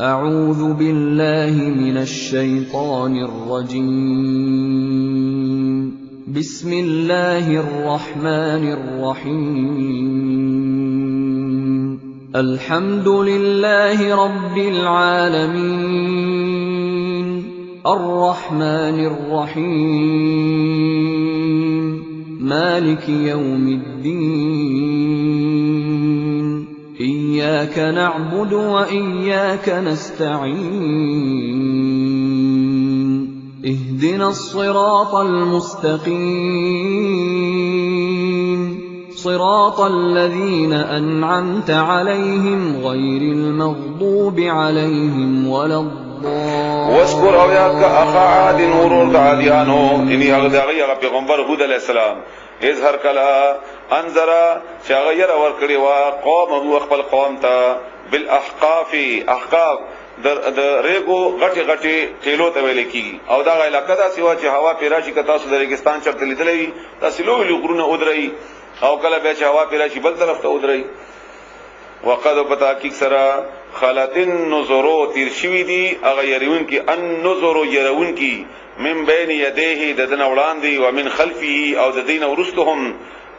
اعوذ باللہ من الشیطان الرجیم بسم اللہ الرحمن الرحیم الحمد للہ رب العالمین الرحمن الرحیم مالک یوم الدین إياك نعبد وإياك نستعين اهدنا الصراط المستقيم صراط الذين أنعمت عليهم غير المغضوب عليهم ولا الضالين واذكر أوياك أخا عاد ورود عاديانو إني أغدغي پیغمبر هود علیہ السلام اظهر کلا انذرا شاغیر اور کړي وا قوم هو خپل قوم ته بالاحقاف احقاف د ریګو غټي غټي ټیلو ته ویل کیږي او دا علاقه دا سیوا چې هوا پیراشي کتا سو د ریګستان چرته لیدلې تاسو لوی غرونه ودري او کله به چې هوا پیراشي بل طرف ته ودري وقد پتا کی سرا خالتن نظرو تیر شوی دی اغه يرون کی ان نظر يرون کی من بین یدیه ددن وړاندې و من خلفه او د دین ورستهم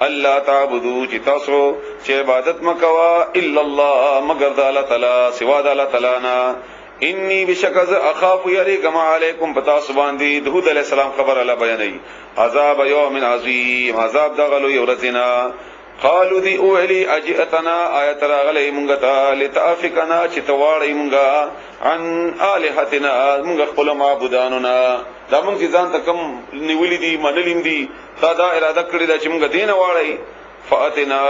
الله تعبدو چې تاسو چې عبادت مکوا الا الله مگر د الله تعالی سوا د الله تعالی نه انی بشکز اخاف یریکم علیکم پتا سبحان دی داود علیہ السلام خبر الله بیانای عذاب یوم عظیم عذاب دغلو یورزنا قالو دی اولی اجئتنا آیت راغلی مونږ ته لتافکنا چې تواړی مونږه عن الہتنا مونږ خپل معبودانونا دا مونږ ځان ته کم نیولې دي منلیم دي تا دا اراده کړی دا چې مونږ دین واړی فاتنا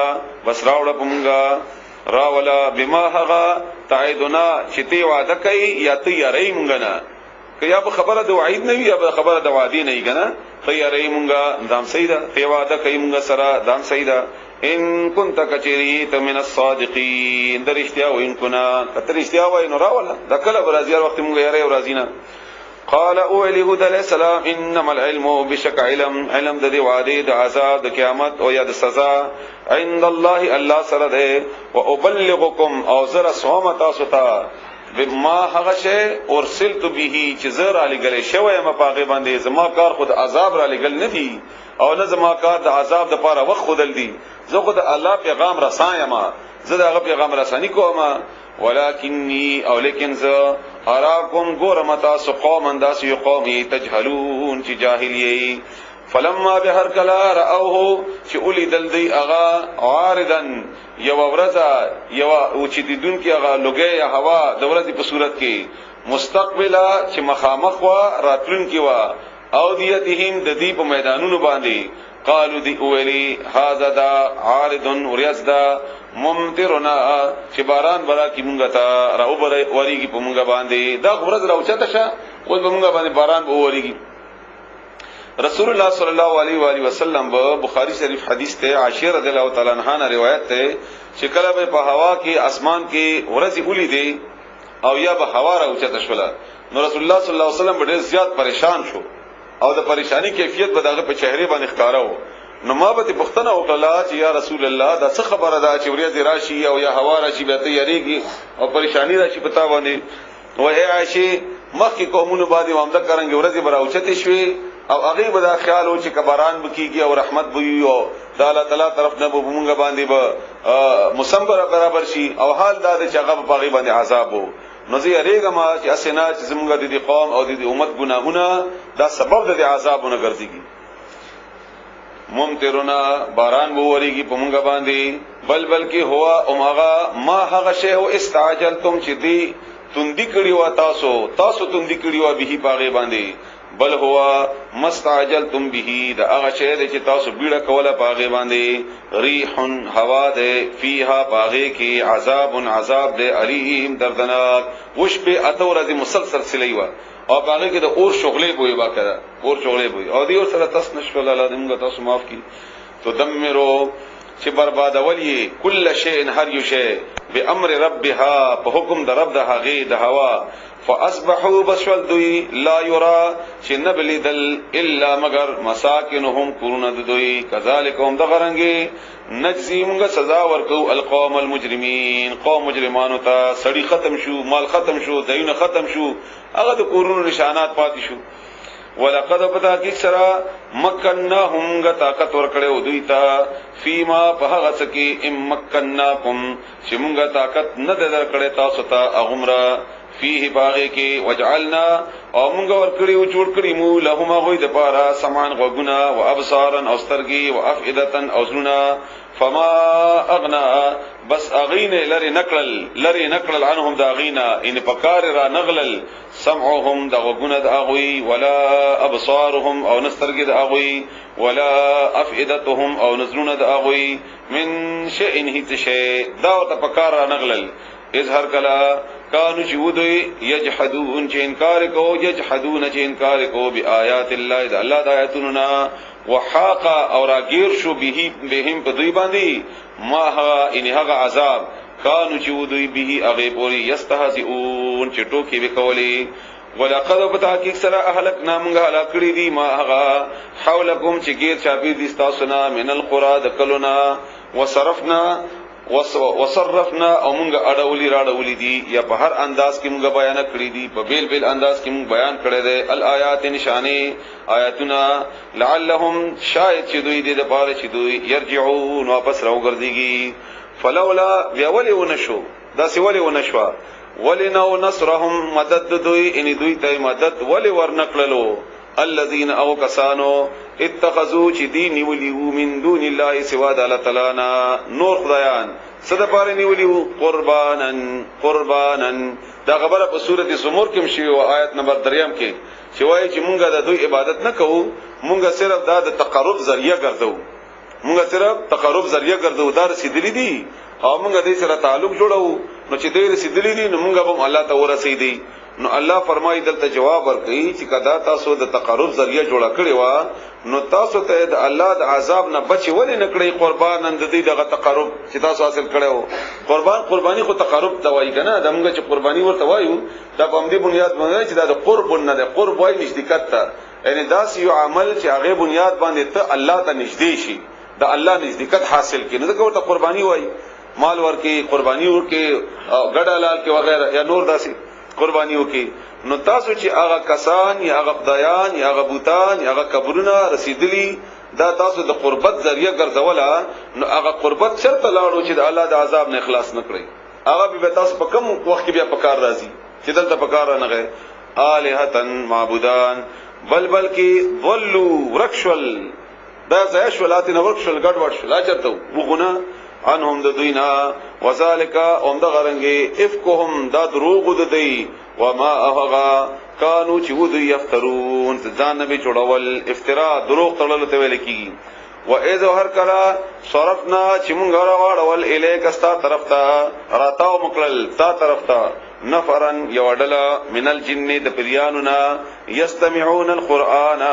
بس راوړه مونږه راولا بما هغه تعیدنا چې تی وعده کوي یا تیاری مونږ نه کیا به خبره د وعید نه وي یا به خبره د وعده نه وي کنه تیاری مونږه دام سیدا تی وعده کوي مونږ سره دام سیدا ان كنت كثيرا من الصادقين درشتیا و ان كنا کترشتیا و ان راولا د کله برازیار وخت مونږ یاره ورازینا قال اولی هود علیہ السلام انما العلم بشک علم د دی وعده د عذاب د قیامت او یا د سزا عند الله الله سره ده او ابلغکم او زر صومت استا بما هغشه ارسلت به چې زر علی گله شوی م پاغه باندې زما کار خود عذاب را لګل نه دی او نه زما کار د عذاب د پاره وخت خودل دی زه خود الله پیغام رسایم زه دغه پیغام رسانی کوم ولکنی او لیکن زه اراکم گورمتا سقوم انداس یقومی تجهلون چې جاهلیه فلما بهر کلا راوه چې اولی دلدی اغا عارضن یو ورزا یو اوچیدون کی اغا لګي هوا د ورځې په صورت کې مستقبلا چې مخامخ وا راتلون کی وا او دیتهم د دې په میدانونو باندې قالو دی اولی هاذا دا عارض وريزدا ممطرنا چې باران برا کی مونږه تا راو بر وریږي په مونږه باندې دا ورځ راوچته شه او په مونږه باندې باران به وریږي رسول الله صلی الله علیه و آله وسلم بخاری شریف حدیث ته عائشہ رضی الله تعالی عنها نے روایت ته چې کله به په هوا کې اسمان کې ورځ اولی دی او یا به هوا راوچته شوله نو رسول الله صلی الله علیه وسلم ډېر زیات پریشان شو او د پریشانی کیفیت به دغه په چهره باندې ښکارا و نو ما به پښتنه وکړه چې یا رسول الله دا څه خبره ده چې ورځ راشي او یا هوا راشي به تیاریږي او پریشانی راشي پتا باندې وای عائشہ مخکې قومونو باندې وامده کرانګي ورځ براوچته شوي او هغه به دا خیال و چې کباران بکیږي او رحمت به وي او د الله تعالی طرف نه به مونږ باندې به مسمبر برابر شي او حال دا چې هغه په هغه باندې عذاب وو نو زه یریګم چې اسنه چې زموږ د دې قوم او د دې امت ګناهونه دا سبب د عذابونو ګرځيږي ممطرنا باران به وریږي په مونږ باندې بلکې هوا اومغه ما هغه شی او استعجلتم چې دی تندې کړي و تاسو تندې کړي و به باغې باندې بل هوا مستعجلتم به دا هغه شی چې تاسو بیړه کوله باغې باندې ریح هوا ده فیها باغې کې عذاب ده علیم دردناک وش په اتو ورځې مسلسل سلی و او باغې کې د اور شغلې بوې باکره اور شغلې بوې او دی سره تاسو نشول الله دې موږ تاسو معاف کړي تو دمرو چې بربادولی کل شی هر یو شی به امر ربها په حکم د رب د هغه د هوا فاصبحوا بشل دوی لا یرا شنبلدل الا مگر مساکنهم کورن دوی کذالک هم دغرنګي نجزی موږ سزا ورکو القوم المجرمین قوم مجرمانو ته سړی ختم شو مال ختم شو دایونه ختم شو هغه د کورونو نشانات پاتې شو ولقد پتا کی سرا مکنناهم غ طاقت ورکړو دوی ته فیما په هغه سکی ام مکنناکم چې موږ طاقت نه درکړې تاسو ته اغمرا فيه باغی کې وجعلنا او موږ ورکړیو جوړ کړی مو لهم غوی د پاره سمان غوګنا او ابصارا او سترګي او افئده او زنا فما اغنا بس اغین لری نقل عنهم داغینا ان پکار را نغلل سمعهم دغوګنا د اغوی ولا ابصارهم او نسترګي د اغوی ولا افئدتهم او نزلون د اغوی من شيء هیڅ شی دا ته پکار را نغلل اظهر کلا کانو چودوی یجحدون چه انکار کو یجحدون چه انکار کو بی آیات اللہ دا اللہ دا آیاتوننا وحاقا اور آگیر شو بهم پدوی باندی ما ها انہی حقا عذاب کانو چودوی بیهی اغیبوری یستہزئون چه ٹوکی بکولی ولقد بتحقیق سرا اهلکنا منغا علاقڑی دی ما ها حولکم چه گیر چاپی دیستاسنا من القرآن دکلنا وصرفنا او مونږه اړولې راړولې دي یا په هر انداز کې مونږه بیان کړې دي په بیل بیل انداز کې مونږ بیان کړې ده الآیات نشانه آیاتنا لعلهم شاید چې دوی دې د پاره چې دوی يرجعون واپس راوګرځيږي فلولا ویولې ونشو دا سی ولې ونشوا ولنو نصرهم مدد دوی ان دوی ته مدد ولې ورنکړلو الذين او کسانو اتخذوا چې دی نیولیو من دون الله سوا د الله تعالی نور خدایان صد پاره نیولیو قربانن دا خبره په سورته زمر کې مشي او آیت نمبر 3 کې چې وایي چې مونږه د دوی عبادت نه کوو مونږه صرف دا د تقرب ذریعہ ګرځو دا رسیدلی دي او مونږه دې سره تعلق جوړو نو چې دې رسیدلی دي نو مونږه هم الله ته ورسېدي نو الله فرمایي دلته جواب ورکړي چې کدا تاسو د تقرب ذریعہ جوړه کړی و نو تاسو ته د الله د عذاب نه بچي ولې نه کړی قربان نن د دې دغه تقرب چې تاسو حاصل کړو قرباني خو تقرب توای کنه دمغه چې قرباني ورته وایو دا په همدې بنیاد باندې چې دا د قرب نه ده قرب وای نزدېکت ته یعنی دا یو عمل چې هغه بنیاد باندې ته الله ته نږدې شي د الله نزدېکت حاصل کړي نو دا ورته قرباني وای مال ورکی قرباني ورکی ګډه لال کې وغیرہ یا نور داسي قربانیو کې نو تاسو چې هغه کسان یا هغه خدایان یا هغه بوتان یا هغه قبرونه رسیدلی دا تاسو د قربت ذریعہ ګرځولا نو هغه قربت شرط لاړو چې د الله د عذاب نه اخلاص نکړي هغه به تاسو په کوم وخت کې بیا پکار راځي چې دلته پکار نه غي الہتن معبودان بل کې ضلوا ورکشل دا زیشولات نه ورکشل ګډ ورشل اچته وګونه انهم د دوینا وذالک اوم د غرنګي افکهم دا دروغ د دی وما اغا کانو چې ودی یفترون ځان نه جوړول افتراء دروغ تړل ته ویل کیږي و اذ هر کلا صرفنا چې مونږ راوړل الیک استا طرف ته راتاو مکلل تا طرف ته نفرن یوډلا من الجن د پریاننا یستمعون القران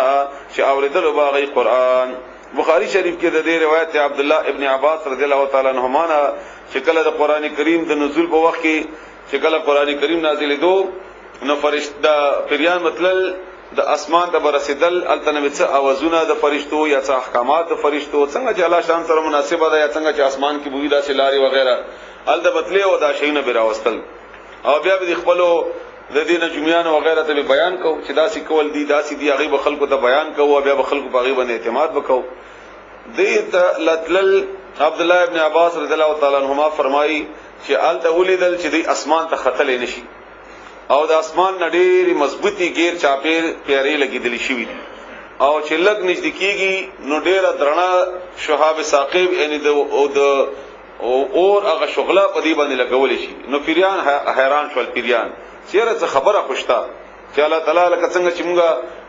چې اوریدل باغی قران بخاری شریف کې د دې روایت عبد الله ابن عباس رضی الله تعالی عنهما چې کله د قران کریم د نزول په وخت کې چې کله قران کریم نازل دو نو فرشتہ پریان مطلب د اسمان ته برسیدل التنبت اوازونه د فرشتو یا څه احکامات د فرشتو څنګه چې الله شان سره مناسبه ده یا څنګه چې اسمان کې بوی داسې لاري وغیرہ التبتله او دا شیونه براوستل او بیا به خپلو د دینه جمعیان وغیرہ ته بیان کو چې داسې کول دي داسې دی هغه خلکو ته بیان کو او بیا خلکو په هغه باندې اعتماد وکاو دې لتل عبد الله ابن عباس رضی الله تعالی عنهما فرمایي چې ال تولیدل چې د اسمان ته خطل نشي او د اسمان نډيري مضبوطی غیر چاپیر پیاري لګیدلی شي او چې لګ نږدې کیږي نو ډېر درنا شهاب ثاقب یعنی د اور هغه شغله په دې باندې لګول شي نو پیریان حیران شول پیریان چیرې څه خبره خوشتا چې الله تعالی لکه څنګه چې موږ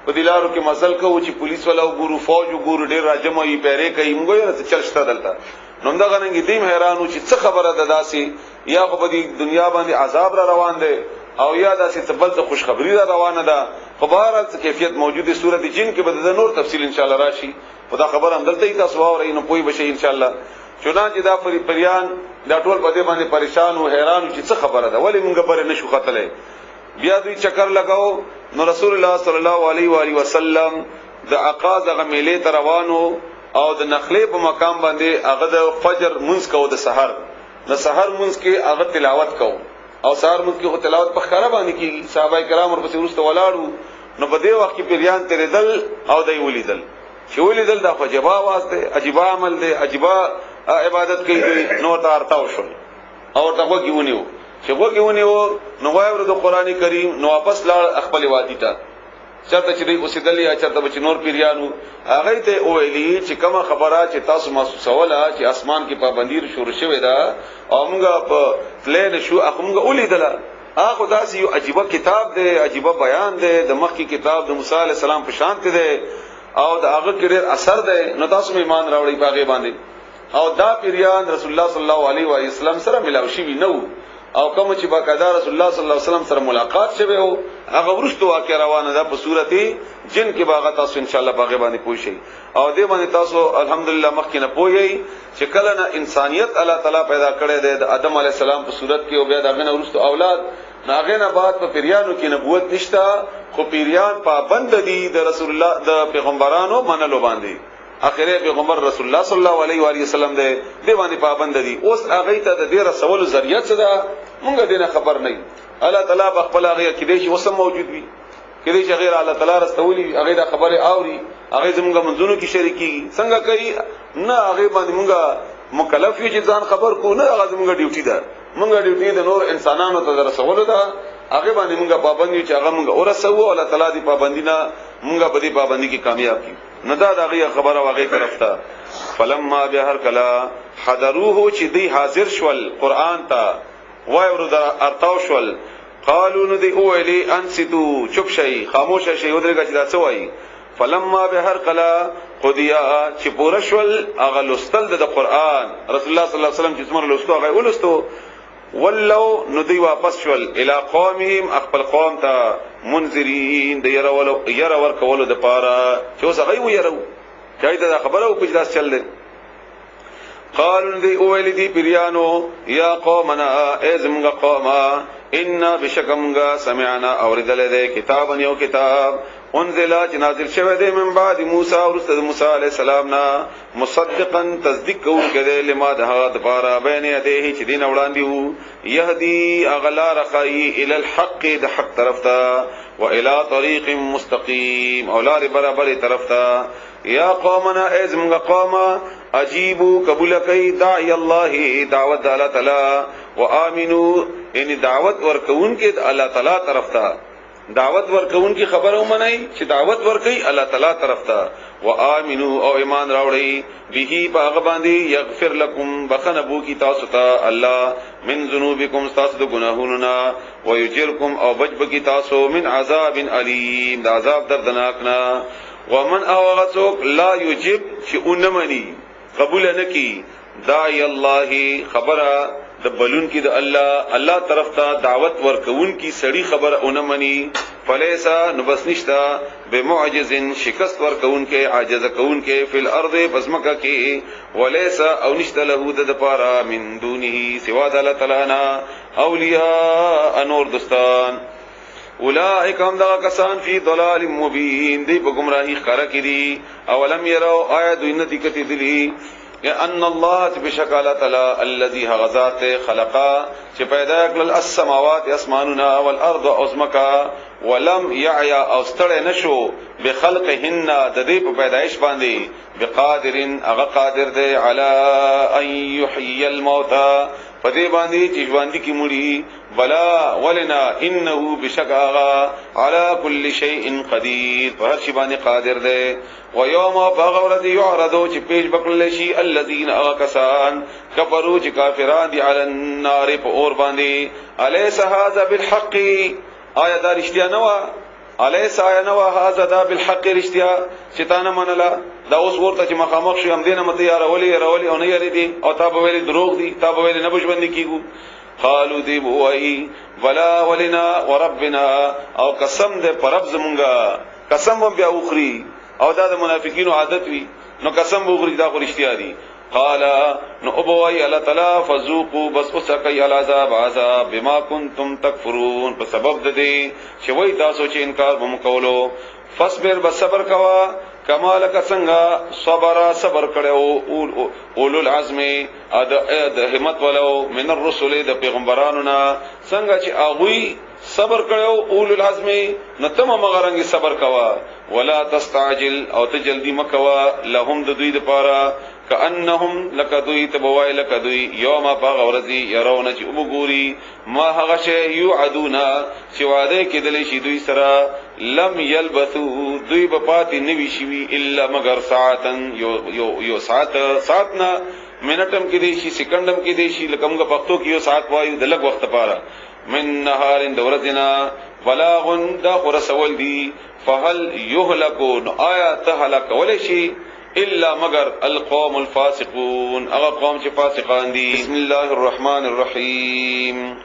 په دلارو کې مزل کوو چې پولیس والا وګورو فوج وګورو ډېر راجمعي پیری کوي موږ یې چلشته دلته نو دا غننګ دیم حیرانو چې څه خبره ده داسي یا په دې دنیا باندې عذاب را روان دي او یا داسې تبل ته خوشخبری را روانه ده په بهر څه کیفیت موجوده سورته جن کې به د نور تفصیل ان شاء الله راشي خدا خبر هم دلته تاسو اورئ نو پوي بشي ان شاء الله چنانچه دا پریان دا ټول په دې باندې پریشان او حیران چې څه خبره ده ولی موږ پر نشو خطلې بیا دوی چکر لگاو نو رسول الله صلی الله علیه و آله وسلم د عقاز غ میلې ته روانو او د نخلې په مقام باندې هغه د فجر منځ کو د سحر منځ کې هغه تلاوت کو او سحر منځ کې تلاوت په خره باندې کې صحابه کرام ورپسې ورسته ولاړو نو په دې وخت کې پیریان تیرېدل او دای ولیدل چې ولیدل دا فجبا واسطه عجیب عمل دی عجیب عبادت کوي نو ته ارتاو شو او ته وګیونیو چې وګیونیو نو وایو د قران کریم نو واپس لاړ خپل وادي ته چرته چې اوسېدل یا چرته چې نور پیریانو هغه ته ویلي چې کومه خبره چې تاسو محسوسوله چې اسمان کې پابندی شروع شوه دا او موږ په پلان شو موږ ولیدل هغه داسې یو عجیب کتاب دی عجیب بیان دی د مخکې کتاب د موسی علی السلام په شان دی او د هغه کې ډېر اثر دی نو تاسو ایمان راوړی باغې باندې او دا پیریان رسول الله صلی الله علیه و سلم سره ملاوي شي نو او کوم چې باقاعده رسول الله صلی الله علیه وسلم سره ملاقات شوه او هغه ورستو واقع روانه ده په صورتي جن کې باغ تاسو ان شاء الله باغې باندې پوښی او دې باندې تاسو الحمدلله مخکې نه پوهی چې کله نه انسانيت الله تعالی پیدا کړی دی د آدم علی السلام په صورت کې او بیا دغه نه ورستو اولاد ناغه نه بعد په پیریانو کې نبوت نشتا خو پیریان پابند دي د رسول الله د پیغمبرانو منلو باندې اخره پیغمبر رسول الله صلی الله علیه و آله وسلم دی باندې پابند دي اوس هغه ته د دې رسول ذریعہ څه ده مونږ دې نه خبر نه الله تعالی بخپل هغه کې دې وسم موجود وي کې دې غیر الله تعالی رسولي هغه د خبره اوري هغه زموږ منځونو کې شریکي څنګه کوي نه هغه باندې مونږ مکلف یو چې ځان خبر کو نه هغه زموږ ډیوټي ده مونږ ډیوټي د نور انسانانو ته رسول ده هغه باندې مونږه پابند یو چې هغه مونږ ورسوو الله تعالی دې پابندی نه مونږه په دې پابندی کې کامیاب کی نه دا دغه خبره واقع کرفتا فلما بهر کلا حضروه چې دی حاضر شول قران ته وای وردا ارتاو شول قالو نو دی اولی انسدو چوپ شي خاموش شي ودرګه چې دا څه وای فلما بهر کلا قضیا چې پوره شول هغه لستل د قران رسول الله صلی الله علیه وسلم چې څومره لستو هغه ولستو ولو نو دی واپس شول الی قومهم خپل قوم ته منذرین د ير ور کولو د پاره چې اوس هغه ويرو چای دا خبره او پجداس چل دي قالوا دی اویل دی پیرانو یا قومنا ازمغه قوما ان بشکمغه سمعنا اوردل دی کتابن یو کتاب انزل نازل شوه دی من بعد موسی او رسول موسی علیہ السلام نا مصدقا تصدیق کوم کده لما ده د پاره بین یده چې دین وړاندې وو يهدي اغلا رخای الى الحق د حق طرف ته و الى طريق مستقيم اولاد برابر طرف ته یا قومنا ازمغه قوما اجیبو قبول کئ داعی الله دعوت الله تعالی و امنو ان دعوت ورکون کې الله تعالی طرف ته دعوت ورکون کی خبر ومنای چې دعوت ورکي الله تعالی طرف ته و امنو او ایمان راوړی به باغ باندې یغفر لكم بخنبو کی تاسو ته الله من ذنوبکم تاسو د ګناهونو و یجرکم او بچب کی تاسو من عذاب الیم د عذاب دردناکنا ومن اوغسوک لا یجب چې اونمنی قبول نکی داعی الله خبره د بلون کی د الله طرف ته دعوت ورکون کی سړی خبر اونمنی فلیسا نبسنشتا بمعجز شکست ورکون کے عاجز کون کے فی الارض بسمکا کی ولیسا او نشت له د پارا من دونه سوا د الله تعالی نا اولیاء انور دستان اولئک هم دا کسان فی ضلال مبین دی په گمراهی ښکارا کی دی اولم يروا آیات انتی کتی دلی ان الله بشک الله تعالی الذي غزات خلقا چې پیدا کړل السماوات اسماننا والارض ازمکا ولم يعيا اوستړ نشو بخلقهن د دې په پیدایش باندې بقادرن هغه قادر دی علی ان يحيي الموتى پدې باندې چې ژوند کی مړي بلا ولنا انه بشک هغه علی کل شیء قدیر په هر شی باندې قادر دی و یوم فغورد یعرضو چې پیش بکل شي الذين اغكسان کفروا چې کافران دي علی النار په اور باندې الیس هذا بالحق آیا دا رښتیا نه و الیس آیا نه و هذا دا بالحق رښتیا چې تا نه منله دا اوس ورته چې مخامخ شو هم دینه مته یاره ولی او نه یری دي او تا به ویل دروغ دي تا به ویل نه بشبندي کیګو قالو دی وای ولا ولنا وربنا او قسم دې پرب زمونږه قسم بیا اخري او دا د منافقینو عادت وی نو قسم وګوري دا خو رښتیا دي قال نو ابوي الله تعالی فذوقوا بس اسقي العذاب عذاب بما كنتم تکفرون په سبب د دې چې وای تاسو چې انکار بم کولو فصبر بس صبر کوا کمال کا څنګه صبر کړو اولو العزم د همت ولو من الرسل د پیغمبرانو نا څنګه چې اغوی صبر کړو اولو العزم نتم مغرنګي صبر کوا ولا تستعجل او ته جلدی مکوا لهم د دوی لپاره کانهم لکدوی تبوای لکدوی یوم باغورزی يرون چې وګوري ما هغه شی یعدونا چې وعده کېدلې شي دوی سره لم یلبثو دوی په پاتې نوي شي الا مگر ساعتن یو ساعتنا منټم کې دی شي سکندم کې دی شي لکمګه پښتو کې یو ساعت وایو د لږ وخت لپاره من نهار دورزنا بلاغ دا رسول دی فهل يهلكون آیات هلاك ولا شيء الا مگر القوم الفاسقون اغا قوم چې فاسقان دي بسم الله الرحمن الرحيم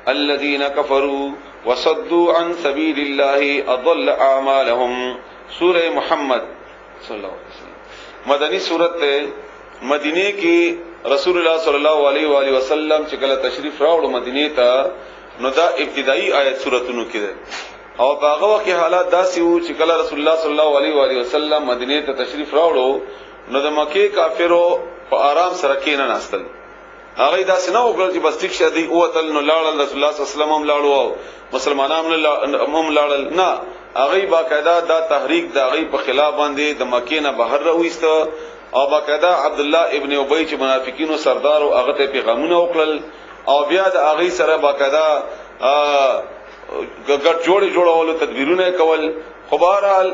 الذين كفروا وصدوا عن سبيل الله اضل اعمالهم سورہ محمد صلی الله علیه وسلم مدنی سورت مدینه کې رسول الله صلی الله علیه و آله وسلم چې کله تشریف راوړ مدینه ته نو دا ابتدایي آیت سورتونو کې ده او هغه وخت حالات داسې وو چې کله رسول الله صلی الله علیه و آله وسلم مدینه ته تشریف راوړو نو د مکه کافرو په آرام سره کې نه ناستل هغه داسې نه وکړل چې بس ټیک شه دی او تل نو لاړل رسول الله صلی الله علیه وسلم هم لاړو مسلمانانو هم لاړل نه هغه باقاعده دا تحریک دا هغه په خلاف باندې د مکه نه بهر راوېست او باقاعده عبد الله ابن ابي چې منافقینو سردار او هغه ته پیغامونه وکړل او بیا د هغه سره باقاعده ګټ جوړولو تدبیرونه کول خبرال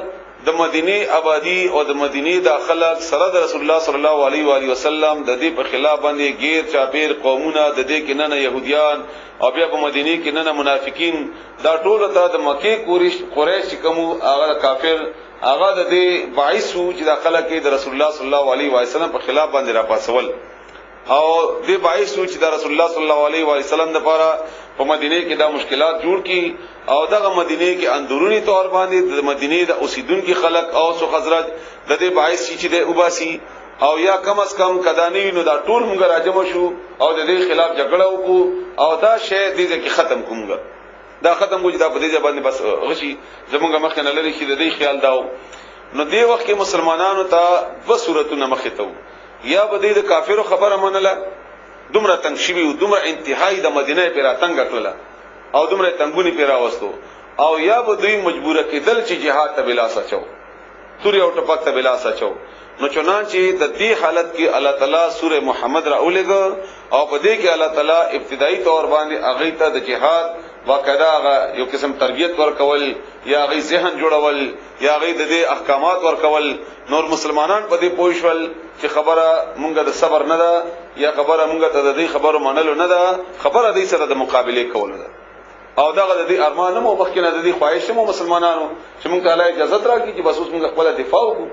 د مدینه آبادی او د مدینه داخله سره د رسول الله صلی الله علیه و آله وسلم د دې په خلاف باندې غیر چاپیر قومونه د دې کې نه يهوديان او بیا په مدینه کې نه منافقین دا ټول ته د مکه قریش کوم هغه کافر هغه د دې باعث چې داخله کې د رسول الله صلی الله علیه و آله وسلم په خلاف باندې را پاسول او دې باعث چې د رسول الله صلی الله علیه و آله وسلم لپاره په مدینه کې دا مشکلات جوړ کی او دغه مدینه کې اندرونی طور باندې د مدینه د اوسیدونکو خلک او سو خزرج د دې باعث چې د اوباسي او یا کم از کم کدانی نو دا ټول موږ راجم شو او د دې خلاف جګړه وکړو او دا شی دې کې ختم کومګه دا ختم کوی دا په دې باندې بس غشي زمونږ مخ نه لري چې د دې خیال داو نو دې وخت کې مسلمانانو ته و صورتونه مخ ته یا به د کافرو خبره منله دومره تنگ شوی او دومره انتهایی د مدینه پر اتنګ کړله او دومره تنگونی پر راوستو او یا به دوی مجبوره کېدل چې جهاد ته بلا سچو توري او ټپک ته بلا سچو نو چنانچې د دې حالت کې الله تعالی سوره محمد را اولېګ او په دې کې الله تعالی ابتدایي طور باندې اغه ته د جهاد واقعا یو قسم تربیت ورکول یا غي ذهن جوړول یا غي د دې احکامات ورکول نور مسلمانان په دې پوښول چې خبره مونږه د صبر نه ده یا خبره مونږه ته د دې خبرو منلو نه ده خبره دې سره د مقابله کول ده او دغه د دې ارمان مو مخکنه د دې خواهش مو مسلمانانو چې مونږ تعالی اجازه راکړي چې بس اوس مونږ خپل دفاع وکړو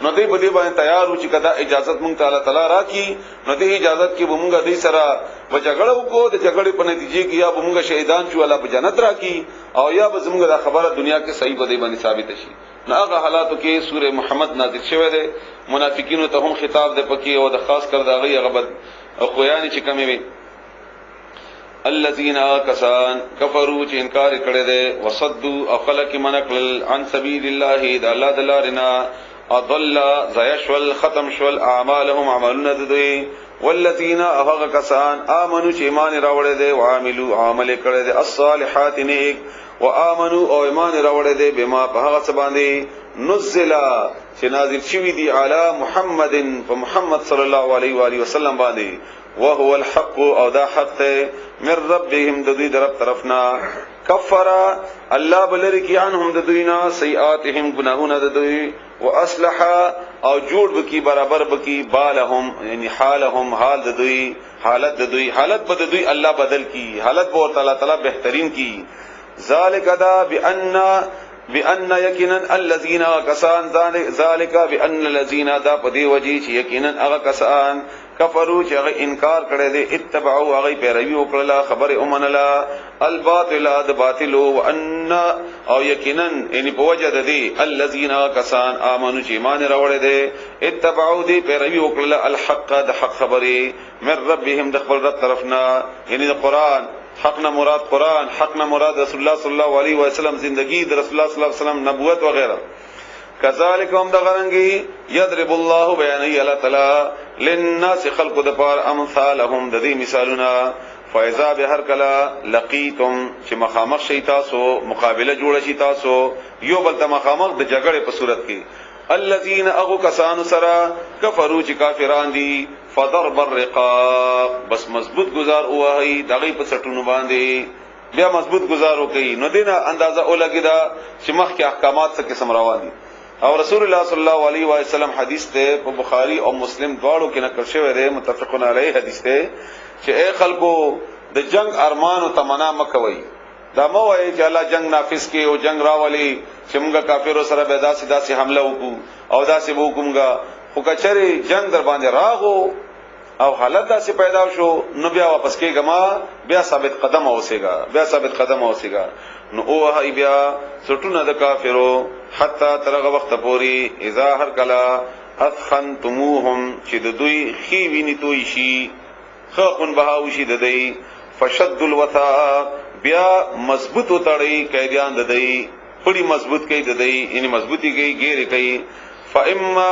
نو دې بده باندې تیار و چې کدا اجازه مونږ تعالی راکړي نو دې اجازه کې به مونږ دې سره و جګړه وکړو د جګړې په نتیجه کې یا به مونږ شهیدان شو الله په جنت راکړي او یا به زمونږ د خبره دنیا کې صحیح بده باندې ثابت شي نو هغه حالاتو کې سوره محمد نازل شوه ده منافقینو ته هم خطاب ده پکې او د خاص کر دغه غبد او خویانی چې کمی وي الذين كسان كفروا چې انکار کړي ده وصدوا او خلق منقل عن سبيل الله د الله دلارنا اضل زيشول ختم شول اعمالهم عملنا دوی والذین هغه کسان امنو چې ایمان راوړل دي او عاملو عمل کړي دي الصالحات نیک و امنو او ایمان راوړل دي بما په هغه څه باندې نزل چې نازل شوی دی علی محمد فمحمد صلی الله علیه و آله وسلم باندې وهو الحق او دا حق ته من ربهم د دوی طرف طرفنا کفر الله بلری عنهم د دوینا سیئاتهم گناهونه د دوی واصلح او جوړ بکی برابر بکی بالهم یعنی حالهم حال د دوی حالت د دوی حالت په د دوی الله بدل کی حالت په تعالی تعالی بهترین کی ذالک دا بان بان یقینا الذين كسان ذلك بان الذين دا پدی وجی چې یقینا هغه کسان کفروا چې هغه انکار کړی دي اتبعوا هغه پیروي وکړه خبر اومنلا الباطل د باطل وان او یقینا ان په وجه د دې الذين كسان امنوا چې ایمان راوړل دي اتبعوا دي پیروي وکړه الحق د حق خبره من ربهم د خپل رب طرفنا یعنی د قران حق نه مراد قران، حق نه مراد رسول الله صلی الله علیه وسلم زندگی د رسول الله صلی الله علیه وسلم نبوت وغیرہ. کذالک هم دغرنگی یضرب الله بیانای الله تعالی للناس خلق د پار امثالهم د دې مثالونه فاذا بهر کلا لقیتم چې مخامخ شي تاسو مقابله جوړ شي تاسو یو بل ته مخامخ د جګړې په صورت کې الذين اغو کسانو سرا کفروا چې کافران دي فضرب الرقاب بس مضبوط گزار اوهي دغه په سټونو باندې بیا مضبوط گزار وکي نو دینه اندازه اولګی دا چې مخکې احکامات څخه قسم روان دي او رسول الله صلی الله علیه و سلم حدیث ته په بخاری او مسلم دواړو کې نقل شوی دی متفقون علیه حدیث ته چې اے خلکو د جنگ ارمان او تمنا مکوي دا مو وای چې الله جنگ نافذ کې او جنگ راولي چې موږ کافرو سره به داسې حمله وکړو او داسې وکومګه خو کچري جنگ در باندې راغو او حالت داسې پیدا شو نو بیا واپس کېګما بیا ثابت قدم اوسېګا نو اوه بیا سټونه د کافرو حتی ترغه وخت پوري اذا هر کلا اثخنتموهم چې د دوی خي ویني توي شي خون بهاو شي د دوی فشد الوثاق بیا مضبوط وتړي قیدیان د دوی پړي مضبوط کوي د دوی یعنی مضبوطي کوي غیر کوي فاما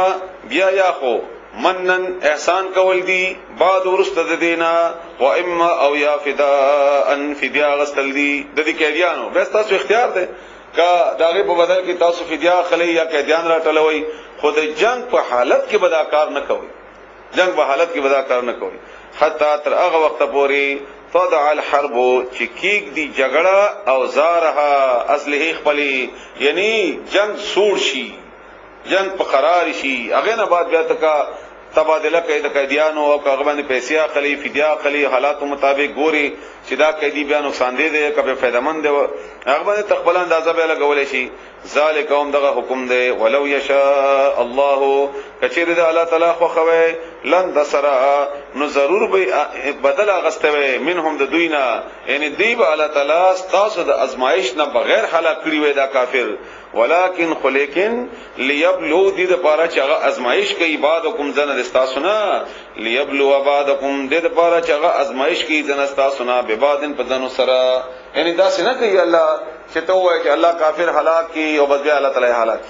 بیا یاخو منن احسان کول دی بعد ورست د دینا و اما او یا فداء فدیا غسل دی د دې قیدیانو بس تاسو اختیار ده کا داغه په بدل کې تاسو فدیا خلی یا قیدیان را ټلوي خود جنگ په حالت کې بداکار نه کوي حتی تر هغه وخت پورې تضع الحرب چې کیک دی جګړه او زارها اصله خپلی یعنی جنگ سوړ شي جنگ په قرار شي هغه نه بعد بیا تکا تبادله کوي د قیدیانو او هغه باندې پیسې اخلي فدیا اخلي حالاتو مطابق ګوري چې دا قیدی بیا نقصان دی کبه فائدمن دی هغه باندې تقبل اندازه به لګولې شي ذالک هم دغه حکم دی ولو یشاء الله کچیر د الله تعالی خو خوي لن دسرا نو ضرور به بدل اغستوي منهم د دوینا یعنی دی به الله تعالی تاسو د ازمایش نه بغیر هلاک کړی وي دا کافر ولکن خلیکن لیبلو دې د پاره چې هغه ازمایش کوي بعدکم زن استاسنا لیبلو بعدکم دې د پاره چې هغه ازمایش کوي زن استاسنا به بعدن په ځنو سره یعنی دا څنګه کوي الله چې ته وایې چې الله کافر هلاک کی او بس بیا الله تعالی هلاک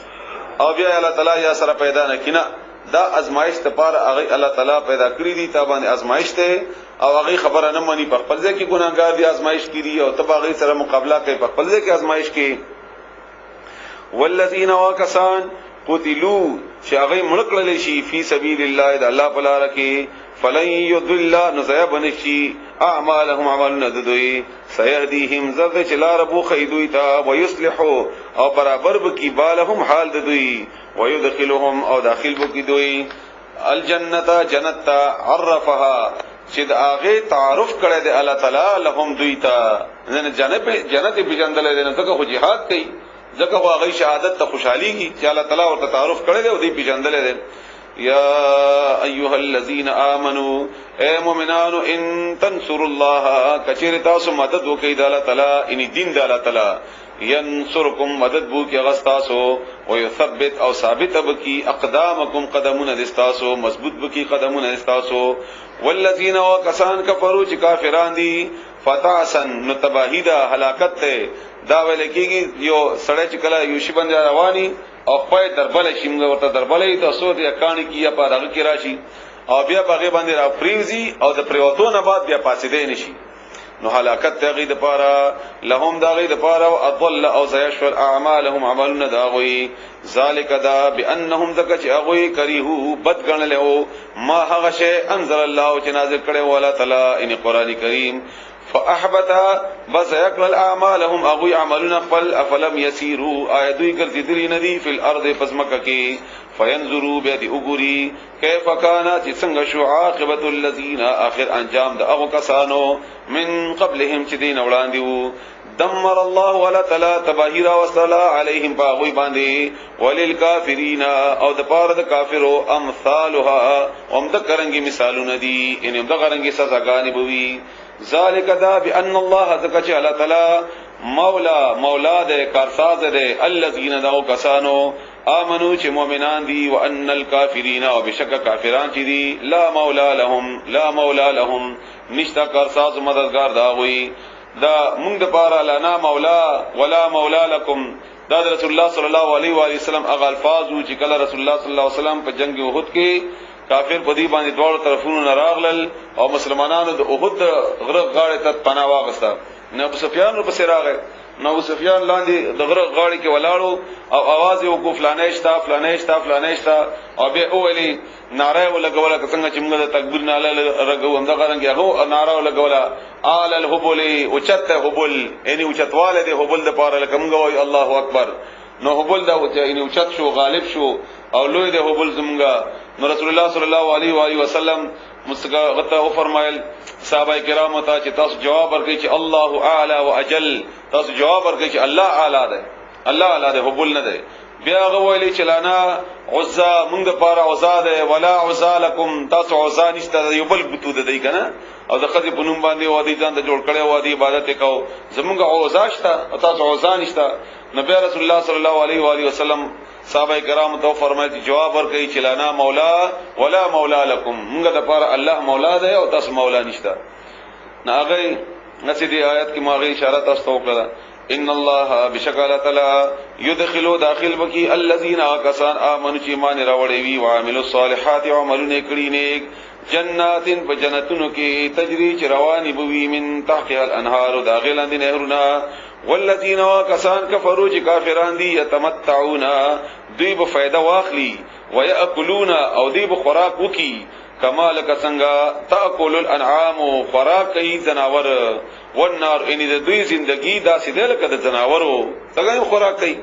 او بیا الله تعالی یا سره پیدا نه کینا دا ازمایش ته پاره هغه الله تعالی پیدا کړی دي تابانه ازمایش ته او هغه خبره نه مانی په خپل ځای کې ګناګار دي ازمایش کړي او تباغي سره مقابله کوي په خپل ځای کې ازمایش کوي والذین وکسان قتلوا شاغی مړکړل شي فی سبیل الله د الله په لار کې فلن یضل نزیب نشي اعمالهم عملنا دوی سيهديهم زرد چلار ابو خیدوی تا ويصلح او برابر بکی بالهم حال دوی ويدخلهم او داخل بکی دوی الجنه جنت عرفها چې د هغه تعارف کړی دی الله تعالی لهم دوی تا جنت په جندل دی نو څنګه جهاد کوي ځکه هغه شهادت ته خوشحالي کی چې الله تعالی ورته تعارف کړی دی او دې پیژندل دي یا ایها الذین آمنوا اے مومنانو ان تنصروا الله کچیر تاسو مدد وکړئ د الله تعالی ان دین د الله تعالی ینصرکم مدد بو کی غستاسو او یثبت او ثابت بکی اقدامکم قدمون دستاسو مضبوط بکی قدمون دستاسو والذین وکسان کفروا چې کافران دي فتاسن نتباهیدا هلاکت ته دا ویل کېږي یو سړی چې کله یو شی باندې رواني او خپل دربل شیمغه ورته دربلې ته سود یا کانی کیه په هغه کې راشي او بیا هغه باندې را فریزي او د پریوتونه بعد بیا پاسېدې نشي نو هلاکت ته غي د پاره لهم دا غي د پاره او اضل او زيشفر اعمالهم عملنا دا غوي ذالک دا بانهم ذک چې هغه کریهو بد غنلو ما هغه شی انزل الله چې نازل کړي ولا تعالی ان قران کریم فاحبط بس يقل اعمالهم اغوي عملنا فل افلم يسيروا ايدوي ګرځیدلی ندي فل ارض پسمکه کې فینظروا بیدی اگوری کیف کانا چی سنگ شو عاقبت الذین آخر انجام دا اغو کسانو من قبلهم چی دین اوڑاندیو دمر الله ولا تلا تباہیرا وصلا علیہم پاغوی باندی وللکافرین او دا پار دا کافرو امثالها ام دا کرنگی مثالو ندی یعنی ام دا کرنگی سزاگانی بوی ذالک دا بان اللہ ذکر اللہ تعالی مولا دے کارساز دے الذین دا کسانو آمنو چی مومنان دی وان الکافرین او بشک کافران چی دی لا مولا لهم نشتا کارساز مددگار دا ہوئی دا منگ دا پارا لنا مولا ولا مولا لکم دا رسول اللہ صلی اللہ علیہ وآلہ وسلم اغا الفاظو چی کلا رسول اللہ صلی اللہ علیہ وسلم پا جنگ احد کے کافر پدی باندې دوړ طرفونو نراغلل او مسلمانانو د احد غرق غاړه ته پناه واغستا نو ابو سفیان په سراغه نو ابو سفیان لاندې د غرق غاړه کې ولاړو او आवाज یې وکړ فلانه اشتا او به اولی ناره ولګوله څنګه چې موږ د تکبیر نه لګو هم دا غرنګ هغه ناره ولګوله آل الحبل اوچت حبل یعنی اوچتواله د حبل د پاره لکه موږ وای الله اکبر نو حبل دا یعنی اوچت شو غالب شو او لوی د حبل زمونږه نو رسول الله صلی الله علیه و آله وسلم مستغته او فرمایل صحابه کرام ته چې تاسو جواب ورکړئ چې الله اعلی واجل تاسو جواب ورکړئ چې الله اعلی ده حبل نه ده بیا غویلی چې لانا عزا موږ د پاره عزا ده ولا عزا لكم تاسو عزا نشته یو بل بتو ده دی کنه او د خدای په نوم باندې وادي ځان ته جوړ کړي وادي عبادت وکاو زمونږ عزا شته او تاسو عزا نشته نبی رسول الله صلی الله علیه و آله وسلم صحابه کرام ته فرمایي جواب ورکړي چې لانا مولا ولا مولا لكم موږ د پاره الله مولا ده او تاسو مولا نشته ناغه نسیدی آیت کی ماغه اشاره تاسو وکړه ان الله بشکل تعالی يدخلوا داخل بکی الذين كسان امنوا چې ایمان راوړي وي او عملوا الصالحات او عملونه کړی نیک جنات بجنتونو کې تجری چې رواني بوي من تحتها الانهار داخلان دي نهرونه والذین کسان کفروا چې کافران دي یتمتعون دوی به فائدہ واخلي ويأكلون او دوی به خوراک وکي کما لک څنګه تاکل الانعام خوراک کوي جناور والنار ان دوی زندگی داسې ده لکه د جناورو څنګه خوراک کوي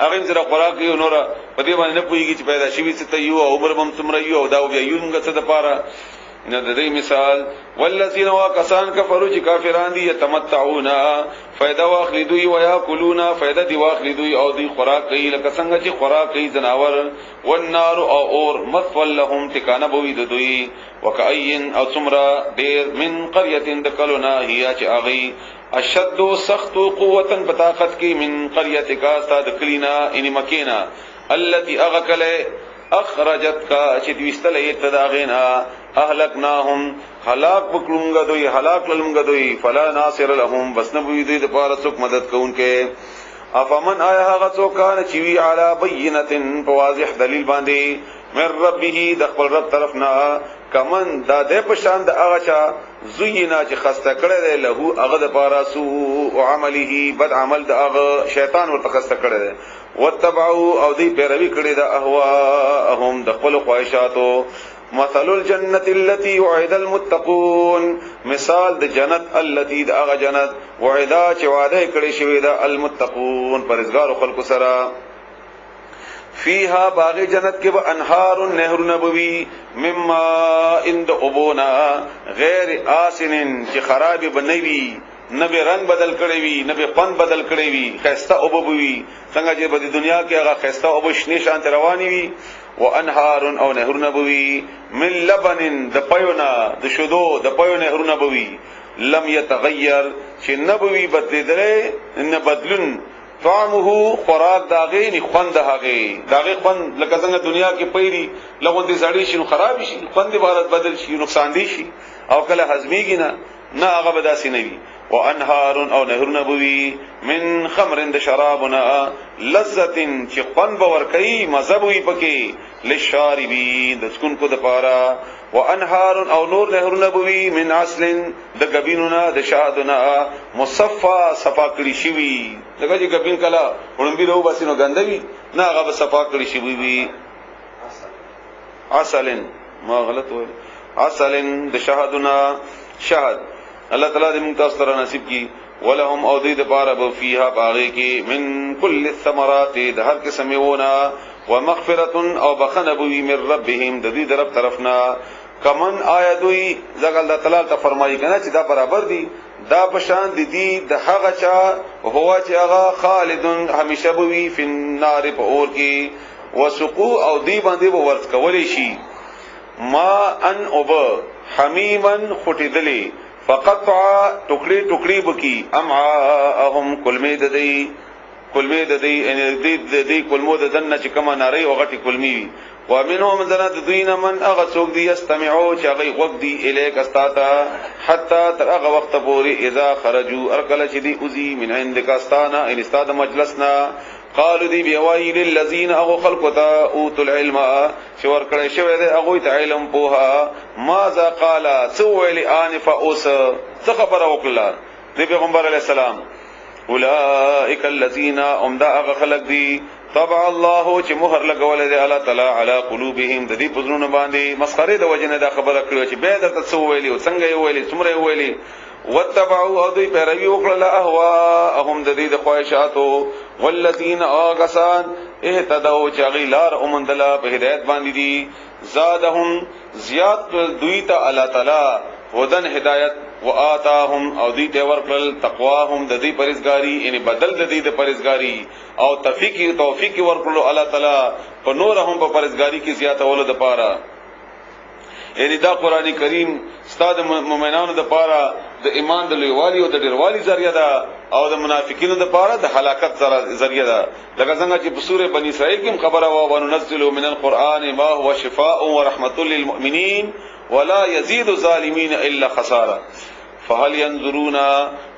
هغه زره خوراک یو نور په دې باندې نه پويږي چې پیدا شي څه یو عمر هم څومره یو او دا بیا یو موږ څه د پاره نو د دې مثال والذین وکسان کفروا چې کافران دي یتمتعون فائدہ واخلي دوی وياكلون فائدہ دی واخلي دوی او دی خوراک کوي لکه څنګه چې خوراک کوي جناور والنار او اور مثول لهم تکانه بوي دوی وکاین او څومره ډیر من قريه دکلنا هي چې اغي اشد سخت قوتا بطاقت کی من قريه کا استاد کلینا ان مکینا التي اغکله اخرجت کا چې دوستل ابتداغینا اهلکناهم هلاك بکړونګه دوی هلاك للمګه دوی فلا ناصر لهم بس نبوی دوی د پاره څوک مدد کوونکې افمن آیا هغه څوک کان چې وی علی بینه په واضح دلیل باندې من ربه د خپل رب طرفنا کمن دا د پشان د هغه چا زینا چې خسته کړی دی له هغه د پاره سوء عمله بد عمل د هغه شیطان ورته خسته کړی دی وتبعوا او دی پیروي کړی د اهواهم د خپل خواهشاتو مثل الجنة التي وعد المتقون مثال د جنت التي د هغه جنت وعدا چې وعده کړی شوی د المتقون پرهیزګار خلکو سره فيها باغ جنت کې به انهار نهر نبوي مما اند ابونا غیر آسن چې خراب بنوي نبی رنگ بدل کړی وي نبی پن بدل کړی وي خسته او بوي څنګه چې په دنیا کې هغه خسته او شنه شانت رواني وي وانهار او نهر نبوي من لبن د پيونا د شودو د پيو نهر نبوي لم يتغير چې نبوي بدلیدل نه بدلون طعمه خوراک داغه نه خوند داغه خوند لکه څنګه دنیا کې پیری لغون دي سړی شي خراب شي خوند عبارت بدل شي نقصان دي شي او کله هضميږي نه هغه بداسي نه وي وانهار او نهر نبوي من خمر د شرابنا لذت چې خوند باور کوي مزه وي پکې للشاربين د سکون کو د پاره وانهار او نور نهر نبوي من عسل د غبیننا د شادنا مصفا صفا کړی شي دغه چې غبین کلا وړمبي له باسینو ګندوي نه هغه صفا کړی شي وي عسل ما غلط وای عسل د شهادنا شهد الله تعالی دې موږ تاسو ته نصیب کی ولهم او دې د پاره به فيها باغې کې من كل الثمرات د هر قسم میوونه ومغفرة او بخنه بوي من ربهم د دې طرف طرفنا کمن آیدوی زګل د تعالی ته فرمایي کنه چې دا برابر دي دا پشان دي د هغه چا هو چې هغه خالدون همیشه بوي فی النار په اور کې وسقو او دی باندې ورڅ کولې شي ما ان اوب حمیمن خټیدلی فقطع ټوکړي ټوکړي بکی امعاهم کلمې د دې ان دې کلمو د دنه چې کما ناری او غټي کلمې ومنهم ذنات دوین من اغسوک دی استمعو چاگئی وقت دی الیک استاتا حتی تر اغا وقت پوری اذا خرجو ارکل چی ازی من عندک استانا ان استاد مجلسنا قالو دی بیوائی للذین اغو خلقتا اوتو العلم شور کڑے شوید اغویت علم پوها ماذا قالا سویلی آنفا اوس سخبر وقلا دی پیغمبر علیہ السلام اولئک الذین امدا اغا خلق دی طبع الله چې مهر لګول دی الله تعالی علی قلوبهم د دې پزړونو باندې مسخره د وجنه دا خبره کړو چې به درته څو ویلی او څنګه یې ویلی څومره ویلی وتبعوا او دوی پیروي وکړه اهواهم د دې د خواهشاتو والذین اغسان اهتدوا چې غیلار اومندلا په هدایت باندې دي زادهم زیات دوی ته الله تعالی ودن هدایت وآتاهم او دی ته ورکل تقواهم د دې پرهیزګاری یعنی بدل د دې د پرهیزګاری او توفیق ورکلو الله تعالی په نور هم په پرهیزګاری کې زیاته ول د پاره یعنی دا قرآن کریم ستاد مؤمنانو د پاره د ایمان د لویوالي او د ډیروالي ذریعہ ده او د منافقینو د پاره د هلاکت ذریعہ ده لکه څنګه چې په سوره بنی اسرائیل کې خبره وا وننزل من القران ما هو شفاء ورحمت للمؤمنین ولا يزيد الظالمين الا خسارا فهل ينظرون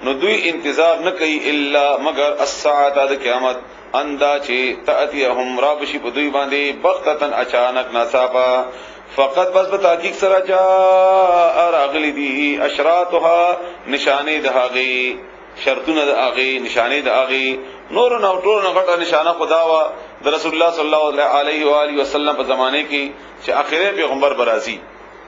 ندوی انتظار نہ کئی الا مگر الساعه د قیامت اندا چې تاتيهم رابشی په دوی باندې بغتتن اچانک ناصابا فقط بس په تحقیق سره جاء راغلی دي اشراطها نشانه دهغي شرطونه دهغي نشانه دهغي نور نو ټول نه غټه نشانه خدا وا د رسول الله صلی الله علیه و آله وسلم په زمانه کې چې اخیری پیغمبر برازي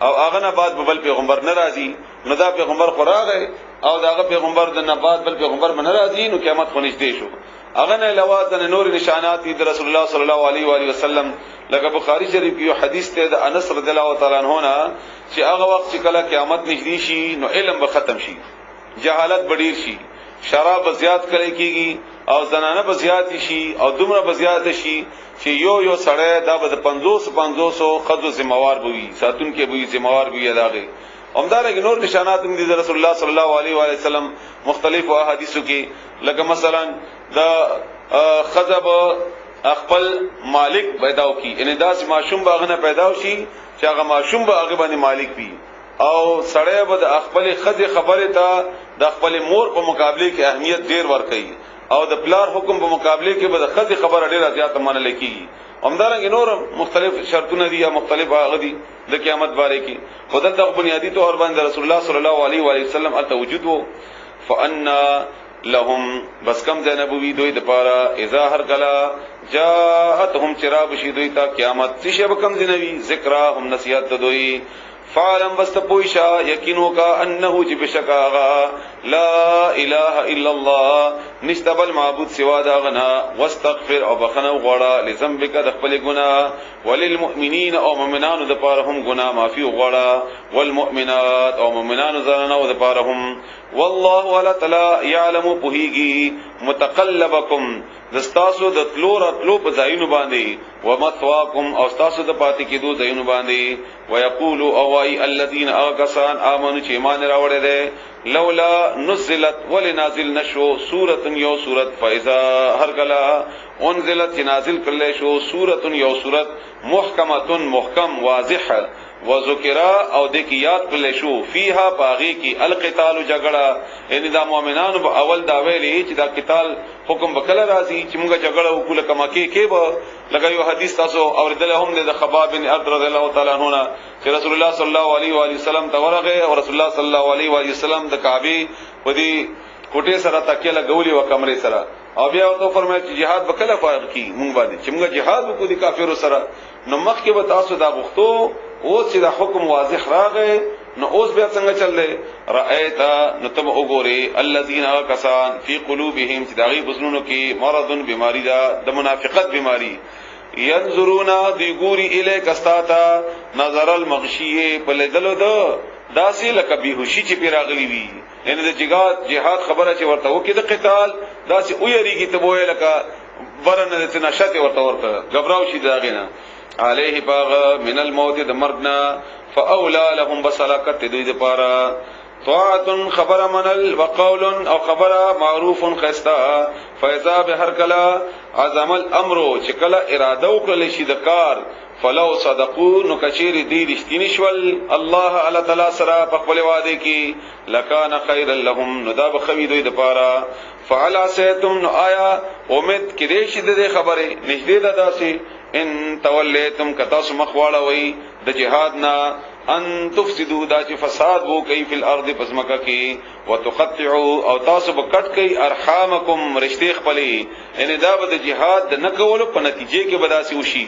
او هغه نه بعد بل پیغمبر ناراضي نو دا پیغمبر قراغه او داغه پیغمبر د نه بعد بل پیغمبر ناراضي نو قیامت خو نږدې شو هغه نه علاوه د نور نشانات د رسول الله صلی الله علیه و آله وسلم لکه بخاری شریف کې یو حدیث ته د انس رضی الله تعالی عنہ نه چې هغه وخت چې کله قیامت نږدې شي نو علم به ختم شي جهالت بډیر شي شراب زیات کړي کیږي او زنانه به زیات شي او دومره به زیات شي چې یو سړی دا به 500 خذو ذمہوار بوي ساتون کې بوي ذمہوار بوي اداغه همدارنګه نور نشانات د رسول الله صلی الله علیه و آله وسلم مختلف احادیثو کې لکه مثلا د خذب خپل مالک پیداو کی ان داس ماشوم باغنه پیداو شي چې هغه ماشوم باغ باندې مالک وي او سړی به د خپل خځه خبره ته د خپل مور په مقابله کې اهمیت ډیر ورکړي او د پلار حکم په مقابله کې به د خځه خبره ډیره زیاته منل کیږي همدارنګه نور مختلف شرطونه دي یا مختلف غدي د قیامت باره کې خدای ته بنیادی طور باندې رسول الله صلی الله علیه و آله وسلم ال توجد وو فانا لهم بس کم زینبوی دوی د پاره اذا هر کلا جاءتهم چراب شي دوی ته قیامت څه شی به کم زینوی ذکرهم نصیحت دوی فعلم بس پویشا یقینو کا انه جب شکا لا اله الا الله نستبل معبود سوا دا غنا واستغفر او بخنه غړه لذنبک د خپل ګنا وللمؤمنین او مؤمنانو د پاره هم ګنا معافی غړه والمؤمنات او مؤمنانو زنانو د پاره هم والله ولا تعالی يعلم بهيږي متقلبکم دستاسو د تلور اتلو په ځایونو باندې ومثواکم او تاسو د پاتې کېدو ځایونو باندې ويقول اوای الذين اغسان امنوا چې ایمان راوړل دي لولا نزلت ولنازل نشو سوره یو سوره فاذا هر کلا انزلت نازل کړل شو سوره یو سوره محکم واضح وذکر او د کی یاد کړل شو فیها باغی کی القتال جګړه ان دا مؤمنانو په اول دا ویلي چې دا قتال حکم وکړه راځي چې موږ جګړه وکړه کما کې به لګایو حدیث تاسو اوریدل هم د خباب بن عبد رضی الله تعالی عنہ چې رسول الله صلی الله علیه و آله وسلم ته ورغه او رسول الله صلی الله علیه و آله وسلم د کعبه په دې کوټه سره تکیه لګولې و کمرې سره او بیا ورته فرمایي چې jihad وکړه فارغ کی مونږ باندې چې موږ jihad وکړو د کافرو سره نو مخکې به تاسو دا غوښتو او چې دا حکم واضح راغی نو اوس بیا څنګه چللې رایت نو تم وګوري الذين کسان فی قلوبهم چې داغي بزنونو کې مرض بیماری دا د منافقت بیماری ينظرون دی ګوري الیک استاتا نظر المغشی په لیدلو داسې لکه بیهوشي چې پیراغلی وي یعنی د جهاد خبره چې ورته وکړي د قتال داسې ویریږي ته وای لکه برنه د نشته ورته غبراو شي داغینا علیه باغ من الموت د مرغنا فاولا لهم بسلاکت دوی د پاره طاعت خبر منل وقول او خبر معروف خستا فاذا بهر کلا عزم الامر چې کلا اراده وکړي شي د کار فلو صدقوا نو کچیر دی رښتینی شول الله تعالی تعالی سره په خپل وعده کې لکان خیر لهم نو دا بخوی دوی د پاره فعل سیتم نو آیا امید کې دې شي د خبره نږدې ده داسي ان تولیتم کتا سمخواړه وای د جهاد نه ان تفسدوا دا چې فساد وو کوي په الارض پسمکه کې وتقطعوا او تاسو بکټ کوي ارحامکم رشتې خپلې ان دا به د جهاد د نکولو په نتیجه کې بداسي وشي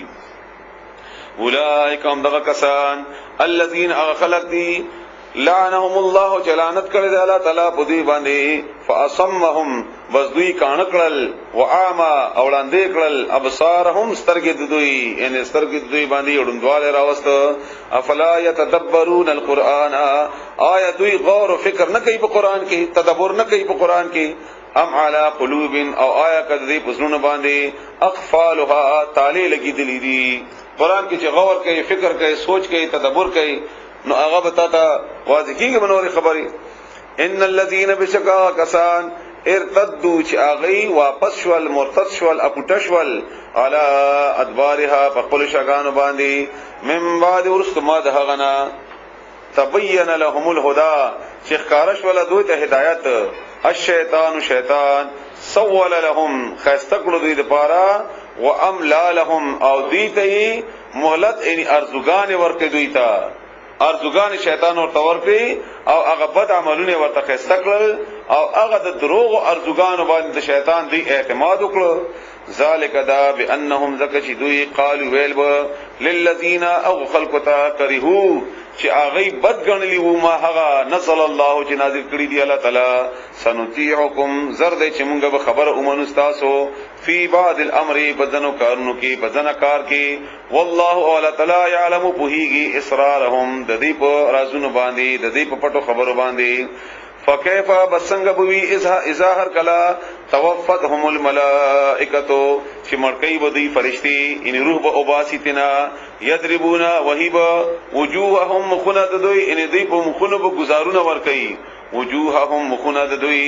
اولئک هم دغه کسان الذين خلق دي لعنهم الله چلانت کړی دی الله تعالی په دوی باندې فاصمهم بزدوی کان کړل واعما اولاندې کړل ابصارهم سترګې دوی ان سترګې دوی باندې وډندواله راوست افلا يتدبرون القران آیا دوی غور او فکر نه کوي په قران کې تدبر نه کوي په قران کې ام علی قلوب او آیا کدی پسونو باندې اقفالها تعالی لګی دلی دي قران کې چې غور کوي فکر کوي سوچ کوي تدبر کوي نو هغه بتاتا واضح کیږي بنوري خبري ان الذين بشکا کسان ارتدوا چې اغي واپس شول مرتد شول اپټشول علی ادبارها په خپل شګانو باندې من بعد ورستما دهغنا تبين لهم الهدى چې خارش ولا دوی ته هدایت الشیطان شیطان سول لهم خاستقلو دوی لپاره واملا لهم او دوی ته مهلت یعنی ارزوګان ورکړي دوی ته ارزوګان شیطان ورته ورکړي او هغه بد عملونه ورته خاستقل او هغه د دروغ ارزوګان باندې شیطان دی اعتماد وکړو ذالک دا بانهم زکه چې دوی قالوا ویل للذین او خلقتا کرهو چې هغه بد غنلی وو ما هغه نزل الله چې نازل کړی دی الله تعالی سنطيعكم زرد چې مونږ به خبر اومنو تاسو فی بعض الامر بدنو کارونو کې بدن کار کې والله الا تعالی يعلم بهيږي اسرارهم د دې په رازونو باندې د دې په پټو خبرو باندې فكيف بسنگ بوي اذا هر کلا توفتهم الملائکه چې مرکې بدی فرشتي ان روح به اوباسیتنا یضربون وهب وجوههم مخند دوی ان دوی په مخونو به گزارونه ور کوي وجوههم مخند دوی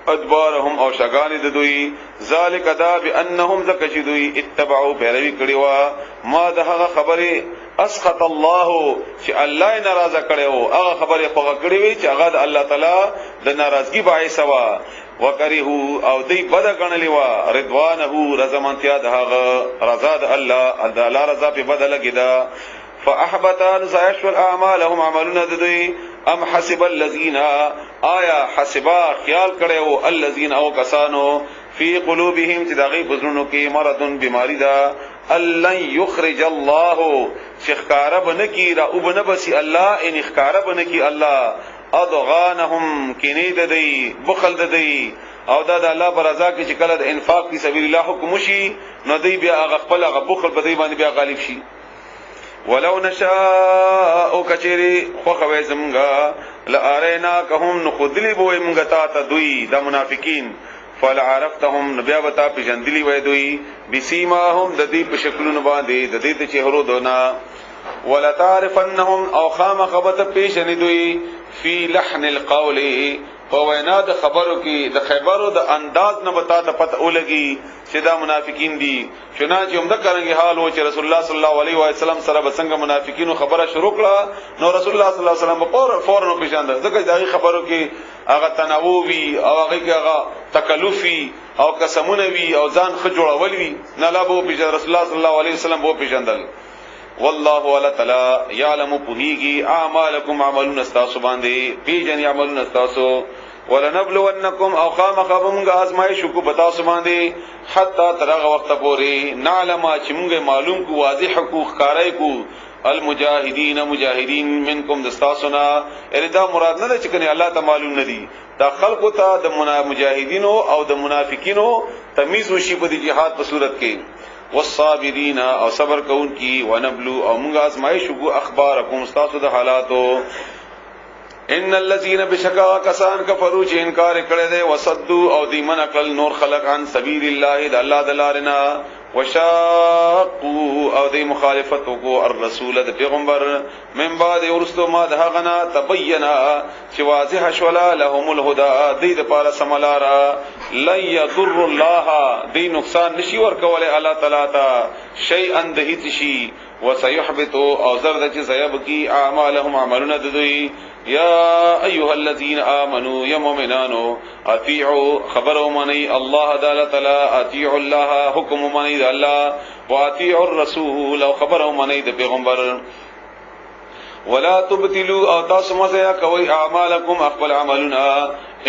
ادبارهم او شغان د دوی ذالک دا بانهم زکشدوی اتبعوا پیروی کړي وا ما دغه خبره اسخط الله چې الله ناراضه کړو هغه خبره خوغه کړی وي چې هغه د الله تعالی د ناراضگی باعث وا وکره او دی بد غنلی وا رضوانه رضامندیا دغه رضا د الله رضا په بدل کېدا فاحبط زایش الاعمالهم عملنا دوی ام حسب الذين آیا حسبا خیال کړو الذين او کسانو فی قلوبهم چې دغه بزرونو کې مرض بیماری دا لن یخرج الله شخکار بنکی را وبنبسی الله ان اخکار بنکی الله اضغانهم کینید دی بخل دی او دا د الله پر رضا کې چې کله د انفاق فی سبیل الله حکم شي نو دی بیا هغه خپل هغه بخل بدی باندې بیا غالب شي ولو نشاء کچری خو خوي زمغا لاریناکهم نخذلی بو امغتا ته دوی د منافقین فلعرفتهم نبیا وتا پجندلی وای دوی بسیماهم د دې په شکلونو باندې د دې ته چهرو دونا ولا تعرفنهم او خامخبت پیشن دوی فی لحن القول فوینا د خبرو کې د خبرو د انداز نه بتا ته پته ولګي چې دا منافقین دي چنانچه هم د کرنګي حال و چې رسول الله صلی الله علیه و سلم سره بسنګ منافقینو خبره شروع کړه نو رسول الله صلی الله علیه وسلم فورن پیژاند ځکه دا خبرو کې هغه تنوع وی او هغه تکلفي او قسمونه وی او ځان خ جوړول وی نه لا بو پیژاند رسول الله صلی الله علیه وسلم بو پیژاندل والله ولا تعالی یعلم بهیږي اعمالکم عملون استاسو باندې پیجن عملون استاسو ولنبلونکم او خامخبم غازمای شکو بتا سماندی حتا ترغه وخت پوری نعلم چې موږ معلوم کو واضح حقوق کارای کو المجاهدین مجاهدین منکم دستاسنا اردا مراد نه چې کنه الله تعالی معلوم ندی دا خلق ته د مجاهدینو او د منافقینو تمیز وشي په جهاد په صورت کې والصابرین او صبر کون کی ونبلو او موږ آزمائش کو اخبارکم استاسو د حالاتو ان الذين بشکا کسان کفروا چې انکار کړي دي وصدوا او دی من کل نور خلق عن سبیل الله د الله د لارنا وشاقوا او دی مخالفت کو الرسول د پیغمبر من بعد ورستو ما دهغنا تبینا چې واضح شولا لهم الهدى دی د پاره سملارا لا يضر الله دی نقصان نشي ور کوله الله تعالی تا شیئا دهیت شي وسيحبط او زرد چې زيب کی اعمالهم عملنا دوی یا ایها الذين امنوا یا مؤمنانو اطیعوا خبروا منی الله تعالی اطیعوا الله حکم منی الله واطیعوا الرسول او خبروا منی د پیغمبر ولا تبتلوا او تاسو مزیا کوي اعمالکم خپل عملنا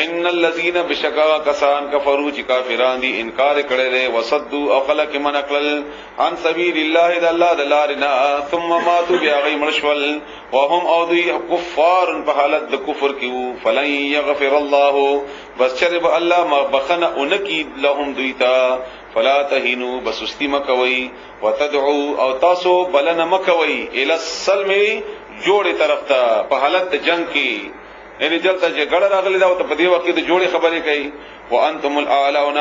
ان الذين بشکا کسان کفروا چې کافران دي انکار کړي دي وصدوا او خلق من اقل عن سبيل الله د الله د لارنا ثم ماتوا بغیر مرشول وهم او دی کفار په حالت د کفر کې فلن يغفر الله بس چرب الله ما بخنه انکی لهم دویتا فلا تهینوا بسستی مکوي وتدعوا او تاسو بلنه مکوي الى السلم جوړه طرف ته په حالت جنگ کې یعنی جلته چې ګړه راغلی دا ته په دې وخت کې جوړه خبرې کوي وانتم الاعلون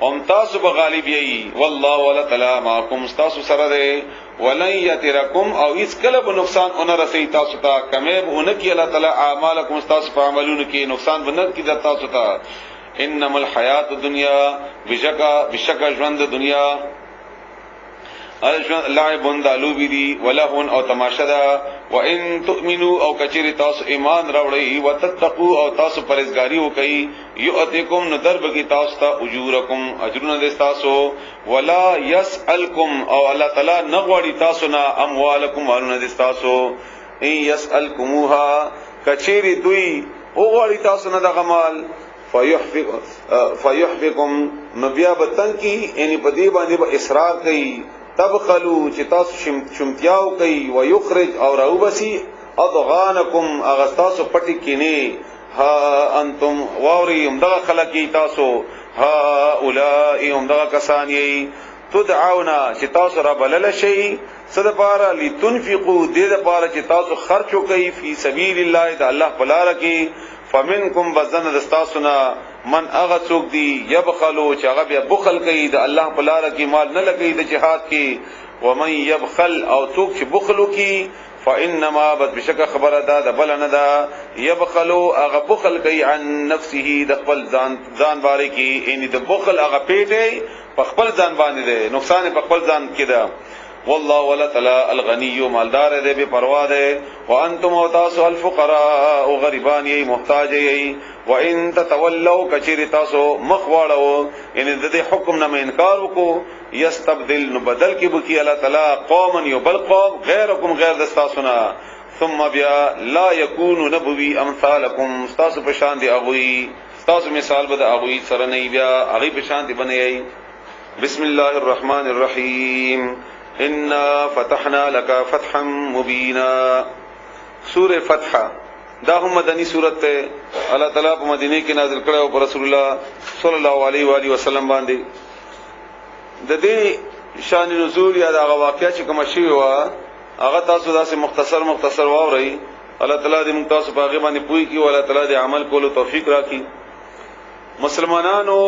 هم تاسو به غالب یی والله ولا تعالی معكم تاسو سره دی ولن یترکم او اس کله به نقصان اون رسي تاسو ته کمه به اون کې الله تعالی اعمالکم تاسو په عملونو کې نقصان بنه کې تاسو ته انما الحیات الدنیا بشکا ژوند دنیا لعب دالوبی دی ولهون او تماشا دا وان تؤمنوا او کچری تاسو ایمان راوړی وتتقوا او تاسو پرهیزګاری وکئ یؤتکم ندرب کی تاسو ته اجورکم اجرونه د تاسو ولا يسالکم او الله تعالی نغوړی تاسو نه اموالکم مالونه د تاسو ای يسالکموها کچری دوی او غوړی تاسو نه د غمال فیحفکم نبیا بتن کی یعنی پدی باندې به اصرار کوي تبخلوا چې تاسو شمتیاو کوي ويخرج او راوبسي اضغانکم اغستاسو پټی کینی ها انتم واوري همدغه خلقی تاسو ها اولئک همدغه کسانی تدعونا چې تاسو را بلل شي صد پارا لتنفقوا دې د پارا چې تاسو خرچ کوي فی سبیل الله د الله په لار کې فمنکم بزن دستاسنا من اغه څوک دی یبخلوا چې هغه بیا بخل کوي د الله په لار کې مال نه لګي د جهاد کې ومن یبخل او څوک چې بخل کوي فانما بشک خبره ده د بل نه ده یبخلوا هغه بخل کوي عن نفسه د خپل ځان باره کې یعنی د بخل هغه پیټه په خپل ځان باندې ده نقصان په خپل ځان کې ده والله ولا تعالی الغنی مالدار دے بے پروا دے وانتم تاسو الفقراء غریبان یی محتاج یی وان تتولوا کچری تاسو مخواړو ان د حکم نه انکار وکړو یستبدل نبدل کی بکی الله تعالی قوما یبل قوم غیرکم غیر دستاسنا ثم بیا لا یکون نبوی امثالکم تاسو په شان دی اغوی تاسو مثال بد اغوی سره نه بیا اغوی په شان دی بنئ بسم الله الرحمن الرحیم انا فتحنا لك فتحا مبینا سورہ فتح دا هم مدنی سورت ته الله تعالی په مدینه کې نازل کړه او پر رسول الله صلی الله علیه و آله وسلم باندې د دې شان نزول یا د واقعیا چې کوم شی و هغه تاسو داسې مختصر واورئ الله تعالی دې موږ تاسو په هغه باندې پوي کی او الله تعالی دې عمل کولو توفیق راکړي مسلمانانو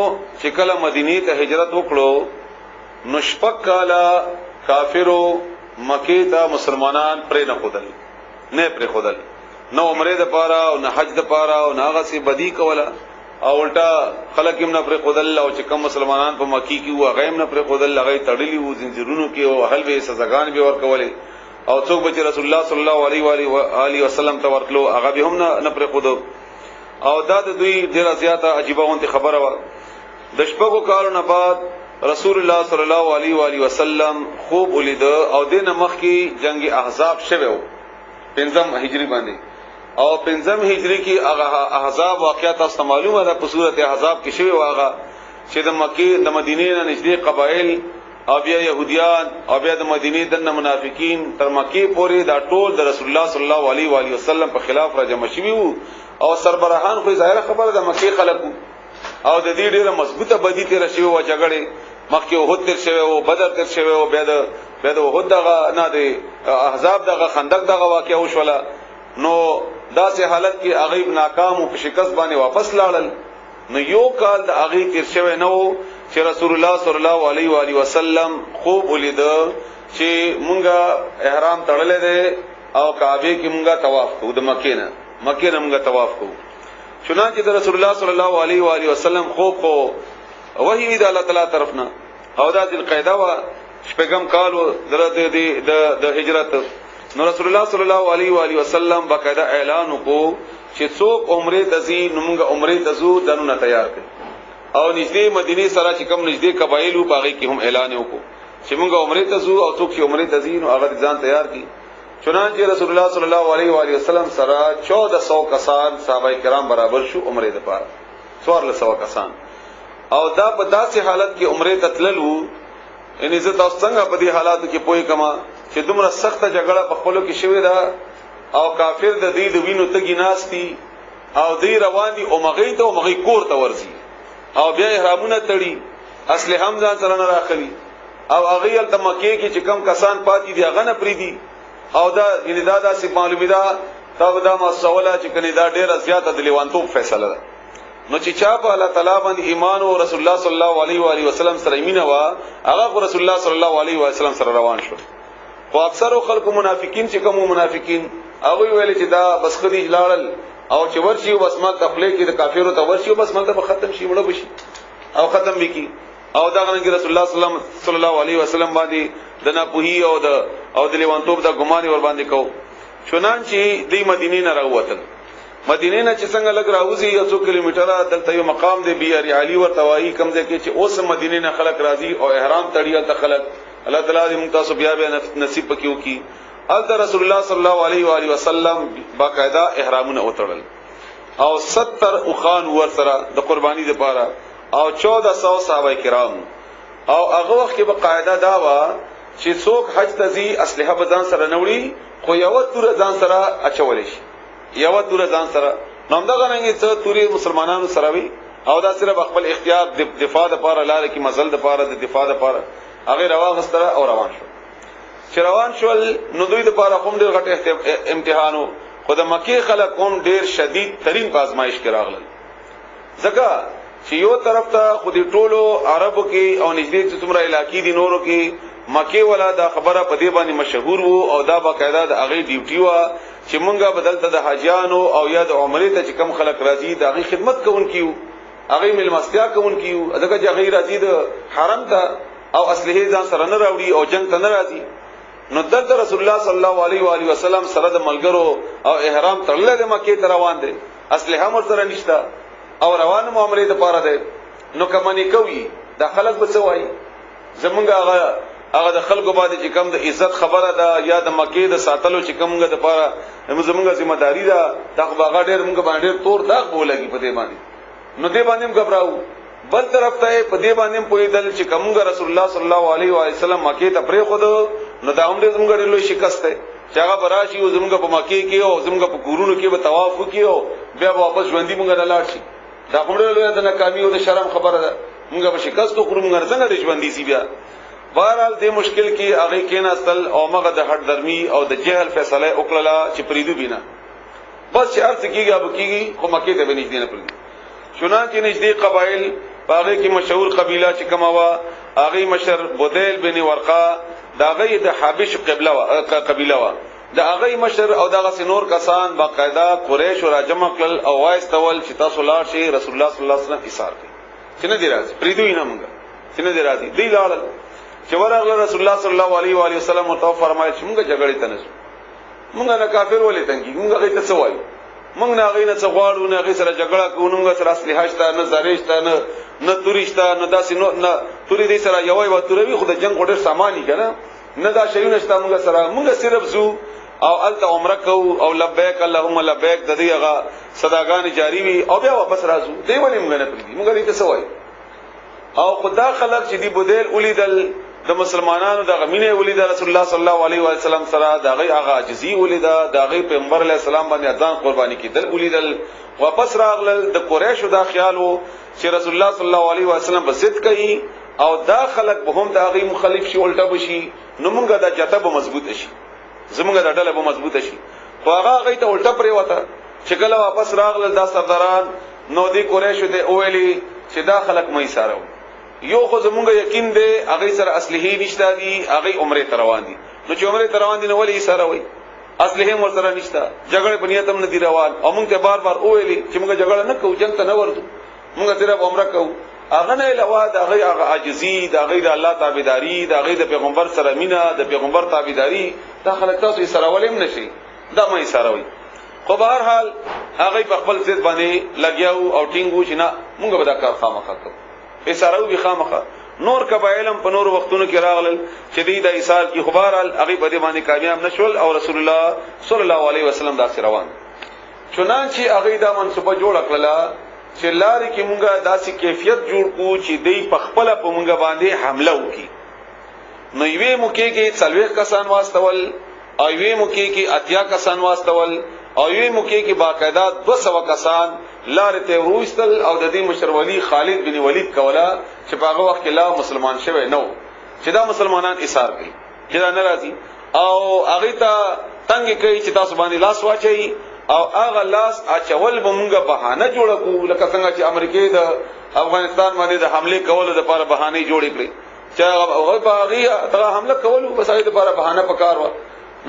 چې کله مدینه ته هجرت وکړو نو شپږ کاله کافرو مکی ته مسلمانان پرې نه خودل نو عمره د پاره او نه حج د پاره او نه غسی بدی کوله او الټا خلک هم نه پرې خودل او چې کوم مسلمانان په مکی کې و غیم نه پرې خودل لغی تړلی و زنجیرونو کې او حل به سزاګان به ور کوله او څوک به رسول الله صلی الله علیه و آله وسلم ته ورتلو هغه به هم نه پرې خودو او دا د دوی ډیره زیاته عجیبه غونډه خبره و د شپږو کالونو بعد رسول الله صلی الله علیه و آله وسلم خوب ولید او دینه مخ کې جنگ احزاب شوه پنځم هجری باندې او پنځم هجری کې هغه احزاب واقعیت تاسو معلومه ده په صورت احزاب کې شوه واغه چې د مکی د مدینې نه نږدې قبایل او بیا يهوديان او بیا د مدینې د منافقین تر مکی پورې دا ټول د رسول الله صلی الله علیه و آله وسلم په خلاف را جمع شوي او سربراهان خو ظاهر خبره د مکی خلکو او د دې ډیره مضبوطه بدی تیر شوی و جګړه مخکې وحد تیر شوی او بدر تیر شوی او بیا د وحد دغه نه دی احزاب دغه خندق دغه واقعه وشوله نو داسې حالت کې هغه ناکام او په شکست باندې واپس لاړل نو یو کال د هغه تیر شوی نو چې رسول الله صلی الله علیه و آله وسلم خوب ولید چې مونږه احرام تړلې ده او کعبه کې مونږه طواف کوو د مکې نه مونږه طواف کوو چنانچہ د رسول الله صلی الله علیه و آله وسلم خوب خو وحی د الله تعالی طرفنا او د ذل قاعده وا شپږم کال د هجرت نو رسول الله صلی الله علیه و آله وسلم باقاعده اعلان وکړو چې څوک عمره تزي نومګه عمره تزو دنونه تیار کړي او نږدې مدینه سره چې کوم نږدې قبایلو پاغي کې هم اعلان وکړو چې موږ عمره تزو او څوک چې عمره تزي نو هغه ځان تیار کړي چنانچہ رسول الله صلی الله علیه و آله وسلم سره 1400 کسان صحابه کرام برابر شو عمره لپاره 1400 کسان او دا په داسې حالت کې عمره تتللو ان عزت او څنګه په دې حالاتو کې پوي کما چې دومره سخته جګړه په خپلو کې شوې ده او کافر د دې د وینو تګی ناشتي او دې روان دي او مغې ته او مغې کور ته ورځي او بیا احرامونه تړي اصل هم ځان سره نه راخلي او هغه د مکه کې چې کم کسان پاتې دي هغه نه پریدي او دا یندا داسې معلومه ده تا دا مسوله چې کني دا ډیره زیاته د لیوانتوب فیصله ده نو چې چا په الله تعالی باندې ایمان او رسول الله صلی الله علیه و آله وسلم سره ایمانه وا هغه رسول الله صلی الله علیه و وسلم سره روان شو خو اکثر خلک منافقین چې کوم منافقین هغه ویل چې دا بس خدي لاړل او چې ورشي بس ما تخلیق کې د کافرو ته ورشي بس ملته ختم شي وړو بشي او ختم وکي او دا غنګ رسول الله صلی الله علیه وسلم باندې د ناپوهی او د لیوانتوب د ګمان ور باندې کو چنانچې د مدینې نه راووتل مدینې نه چې څنګه لګ راوځي یو څو کیلومتره دلته یو مقام دی بی علی ورته وایي کوم ځای کې چې اوس مدینې نه خلک راځي او احرام تړي ته خلک الله تعالی دې موږ تاسو بیا نصیب پکيو کی ال رسول الله صلی الله علیه و آله وسلم باقاعده احرامونه وتړل او 70 اوخان ور سره د قربانی لپاره او 1400 صحابه کرام او هغه وخت کې باقاعده دا وا چې څوک حج تزي اسلحه بدن سره نوړي خو یو تور ځان سره اچول شي یو تور ځان سره نوم دا غننګ ته توري مسلمانانو سره وي او دا صرف خپل اختیار دفاع لپاره لاره کې مزل لپاره د دفاع لپاره هغه راوغستره او روان شو چې روان شول نو دوی لپاره کوم ډېر غټ امتحانو خو د مکه خلک کوم ډېر شدید ترين آزمائش کې راغلل ځکه چې یو طرف ته خو دې ټولو عربو کې او نږدې چې څومره علاقې دي نورو کې مکه ولا دا خبره په دې باندې مشهور وو او دا باقاعده د هغه ډیوټي وا چې مونږه بدلته د حاجیانو او یا د عمره ته چې کم خلک راځي د هغه خدمت کوونکیو هغه ملمستیا کوونکیو دغه چې هغه راځي د حرم ته او اصلي ځان سره نه راوړي او جنگ ته نه راځي نو دلته رسول الله صلی الله علیه و آله وسلم سره د ملګرو او احرام تړل د مکه ته روان دي اصلي هم سره نشتا او روان معاملې ته پاره ده نو کمنې کوي د خلک بچوي زمونږه هغه د خلکو باندې چې کم د عزت خبره ده یا د مکه د ساتلو چې کومګه د پاره زمونږه ذمہ داری ده دا باغ ډېر موږ باندې تور داغ بولګي په دې باندې نو دې باندې هم غبراو بل طرف ته په دې باندې پویدل چې کومګه رسول الله صلی الله علیه و سلم مکه ته پرې خود نو دا هم دې زمونږ ډېر لوی شکست ده چې هغه براشي او زمونږ په مکه کې او زمونږ په کورونو کې به طواف وکيو بیا واپس ژوندۍ مونږ نه لاړ شي دا کوم ډېر د ناکامي او د شرم خبره ده مونږ به شکست خو مونږ څنګه د ژوندۍ سی بیا بهرحال دې مشکل کې هغه کېناستل او مغه د هټ درمی او د جهل فیصله وکړه چې پریدو بنا بس چې ارڅ کېږي اب کېږي خو مکه ته بنځ نه پریدو چنانچہ نږدې قبایل هغه کې مشهور قبیله چې کومه وا هغه مشر بودیل بن ورقه داغه د حبش قبیله وا دا هغه مشر او داغه سنور کسان باقاعده قریش را جمع کړل او وایستول چې تاسو لاړ شي رسول الله صلی الله علیه وسلم ایثار کړي چې نه دی راځي پریدو یې نه مونږ چې نه دی راځي دی لاړل چې ورغله رسول الله صلی الله علیه و آله وسلم او فرمایي چې موږ جګړې ته نشو موږ نه کافر ولې تنګي موږ هغه ته سوایو موږ نه هغه نه څغواړو نه هغه سره جګړه کوو موږ سره اصلي شته نه زریشته نه تورشته نه داسې نه توري دې سره یوای و توروي خو د جنگ وړ سامانی کنه نه دا شیونه شته موږ سره موږ صرف زو او الته عمره کوو او لبیک اللهم لبیک د دې هغه صداګان جاری وي او بیا واپس راځو دی ولې موږ نه پریدي موږ دې ته سوایو او خدا خلق چې دی بودیل اولیدل د مسلمانانو د غمینه ولید رسول الله صلی الله علیه و سلم سره د هغه عاجزی ولید د هغه پیغمبر علیه السلام باندې اذان قربانی کیدل ولیدل واپس راغلل د قریشو دا خیالو چې رسول الله صلی الله علیه وسلم په ضد کوي او دا خلک به هم د هغه مخالف شي الټا بشي نو موږ دا جته به مضبوط شي زموږ د ډله به مضبوط شي خو هغه ته الټا پرې وته چې کله واپس راغلل دا سرداران نو دی قریشو ته اویلی چې دا خلک مې سارو یو خو زمونږ یقین دی هغه سره اصلحی نشته دي هغه عمره روان دي نو چې عمره روان دي نو ولې سره وای اصلحی مر سره نشته جګړه په نیت هم نه دی روان او موږ ته بار بار اویلی چې موږ جګړه نه کوو جنگ ته نه ورځو موږ صرف عمره کوو هغه نه علاوه د هغه عاجزی د هغه د الله تابعداري د هغه د پیغمبر سره مینا د پیغمبر تابعداري دا خلک تاسو سره ولیم نشي دا مې سره وای خو به هر حال هغه په خپل ځد باندې لګیاو او ټینګو چې نه موږ به دا کار خامخا کوو ایثارو به خامخا نور قبایلم په نور وختونو کې راغلل چې د ایثار کی خبر هغه په دې باندې کامیاب نشول او رسول الله صلی الله علیه وسلم دا روان چنانچه هغه دا منصوبه جوړ کړله چې لاري کې مونږه داسې کیفیت جوړ کو چې دوی په خپل په مونږ باندې حمله وکړي نو یوې موقع کې 40 کسان واستول او یوې موقع کې 80 کسان واستول او یوې موقع کې باقاعده 200 کسان لارې ته وروستل او د دې مشرولی خالد بن ولید کولا چې په هغه وخت کې لا مسلمان شوی نو چې دا مسلمانان ایثار کوي چې دا ناراضي او هغه ته تنګ کوي چې تاسو باندې لاس واچي او هغه لاس اچول به مونږه بهانه جوړ کو لکه څنګه چې امریکای د افغانستان باندې د حمله کولو لپاره بهانه جوړې کړې چې هغه په هغه حمله کولو بس هغه لپاره بهانه پکار و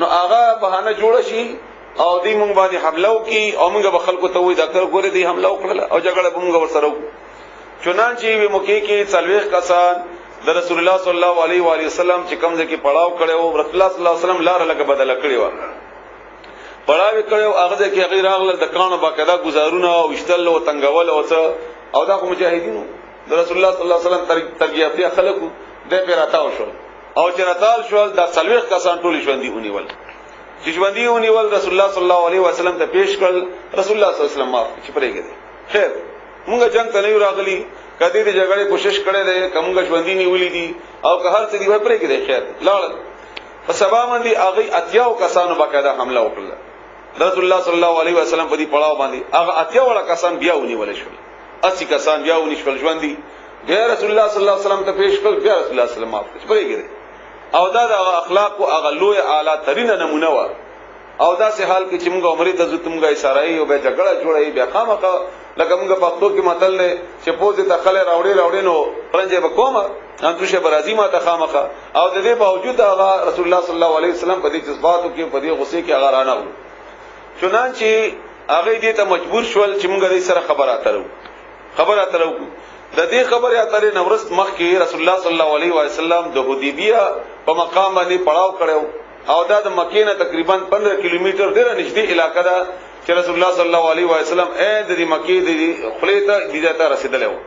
نو هغه بهانه جوړ شي او دې مونږ باندې حمله وکي او مونږ به خلکو ته وې ډاکټر ګوره دې حمله وکړه او جګړه به مونږ ورسره وکړو چنانچه وی موقع کې 40 کسان د رسول الله صلی الله علیه و علیه وسلم چې کوم ځکه پړاو کړو رسول الله صلی الله علیه وسلم لار لکه بدل کړی و پړاو کړو هغه کې غیر اغله د کانو باقاعده گزارونه او اشتل او تنگول او څه او دا مجاهدینو د رسول الله صلی الله علیه وسلم تربیته خلکو د پیراتاو شو او چې راتال شو د 40 کسان ټول ژوندۍ ونیول چې ژوندۍ ونیول رسول الله صلی الله علیه وسلم ته پیش کړل رسول الله صلی الله علیه وسلم معاف چې پرېږدي خیر موږ جنگ ته نه راغلي کدی د جګړې کوشش کړې ده کومه ژوندۍ نیولې دي او که هر څه دی پرېږدي خیر لاړ په سبا باندې هغه اتیاو کسانو باقاعده حمله وکړه رسول الله صلی الله علیه وسلم په دې پړاو باندې هغه اتیاو وړ کسان بیا ونیول شول 80 کسان بیا ونیول ژوندۍ بیا رسول الله صلی الله علیه وسلم ته پیش کړل بیا رسول الله صلی الله علیه وسلم معاف کړ پرېږدي او دا د اخلاق او اغلوه اعلی ترين نمونه و او دا سه حال کې چې موږ عمرې ته زتمږه اشاره او به جګړه جوړه بیا خامخه لکه موږ پښتو کې متل دی چې پوزې ته خلې راوړې نو پرنجې وکومه ان توشه برازي ما ته خامخه او د دې باوجود هغه رسول الله صلی الله علیه وسلم په دې جذباتو کې په دې غصې کې هغه رانه و چنانچه هغه دې ته مجبور شول چې موږ دې سره خبر اترو د دې خبره اترې نورست مخ کې رسول الله صلی الله علیه وسلم د حدیبیه په مقام باندې پړاو کړو او دا د مکې نه تقریبا 15 کیلومتر ډیره نږدې علاقہ ده چې رسول الله صلی الله علیه وسلم د مکې د خلیته د ته رسیدلی و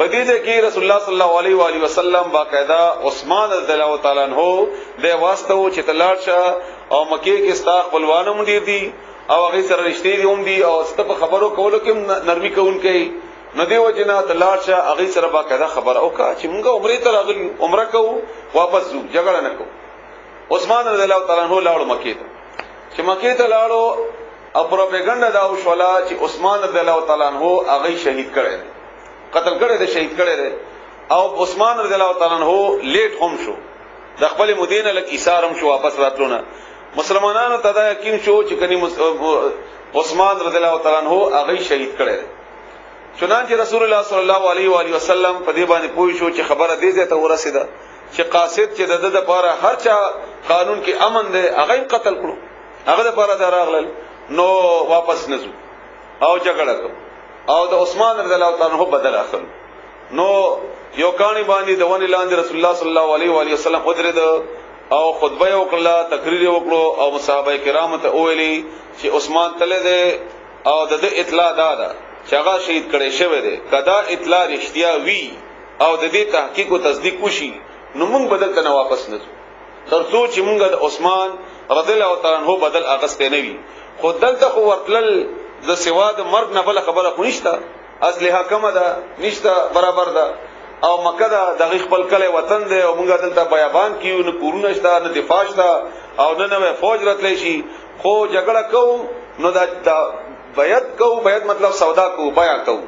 په دې کې رسول الله صلی الله علیه وسلم باقاعده عثمان رضی الله تعالی عنہ د واسطو چې تلاړ شه او مکې کې ستا خپلوانو مونږ دي او هغه سره رښتې دي هم دي او ست په خبرو کولو کې نرمي کوونکې نو دیو جنا تلاړ شه هغه سره باقاعده خبر او کا چې مونږ عمرې ته راغلی عمره کوو واپس ځو جګړه نه کوو عثمان رضی الله تعالی عنہ لاړو مکې ته چې مکې ته لاړو او پروپاګاندا دا وشولا چې عثمان رضی الله تعالی عنہ هغه شهید کړي قتل کړي دي شهید کړي دي او عثمان رضی الله تعالی عنہ لیټ هم شو د خپل مدینه لک ایثار هم شو واپس راتلونه مسلمانانو ته دا یقین شو چې کني عثمان رضی الله تعالی عنہ هغه شهید کړي چنانچه رسول الله صلی الله علیه و آله وسلم په دې باندې پوه شو چې خبره دې ته ورسیده چې قاصد چې د لپاره هر چا قانون کې امن دی هغه قتل کړو هغه لپاره دراغلل نو واپس نزو او جګړه کو او د عثمان رضی الله تعالی عنہ بدل اخلو نو یو کانی باندې د ونی لاندې رسول الله صلی الله علیه و آله وسلم حضرت او خطبه وکړه تقریر وکړو او صحابه کرام ته ویلي چې عثمان تله ده او د اطلاع دادا چې هغه شهید کړي شوی دی کدا اطلاع رښتیا وی او د دې تحقیق او تصدیق وشي نو موږ بدل کنه واپس نه ځو ترڅو چې موږ د عثمان رضی الله تعالی عنہ بدل اغسته نه وي خو دلته خو ورتل د سوا د مرګ نه بل خبره خو نشته اصلها کم ده نشته برابر ده او مکه ده د خپل کله وطن ده او موږ دلته بیابان کیو نه کورونه شته نه دفاع شته او نه نوې فوج راتلی شي خو جګړه کوو نو دا بیعت کو، بیعت مطلب سودا کو، بیع کو،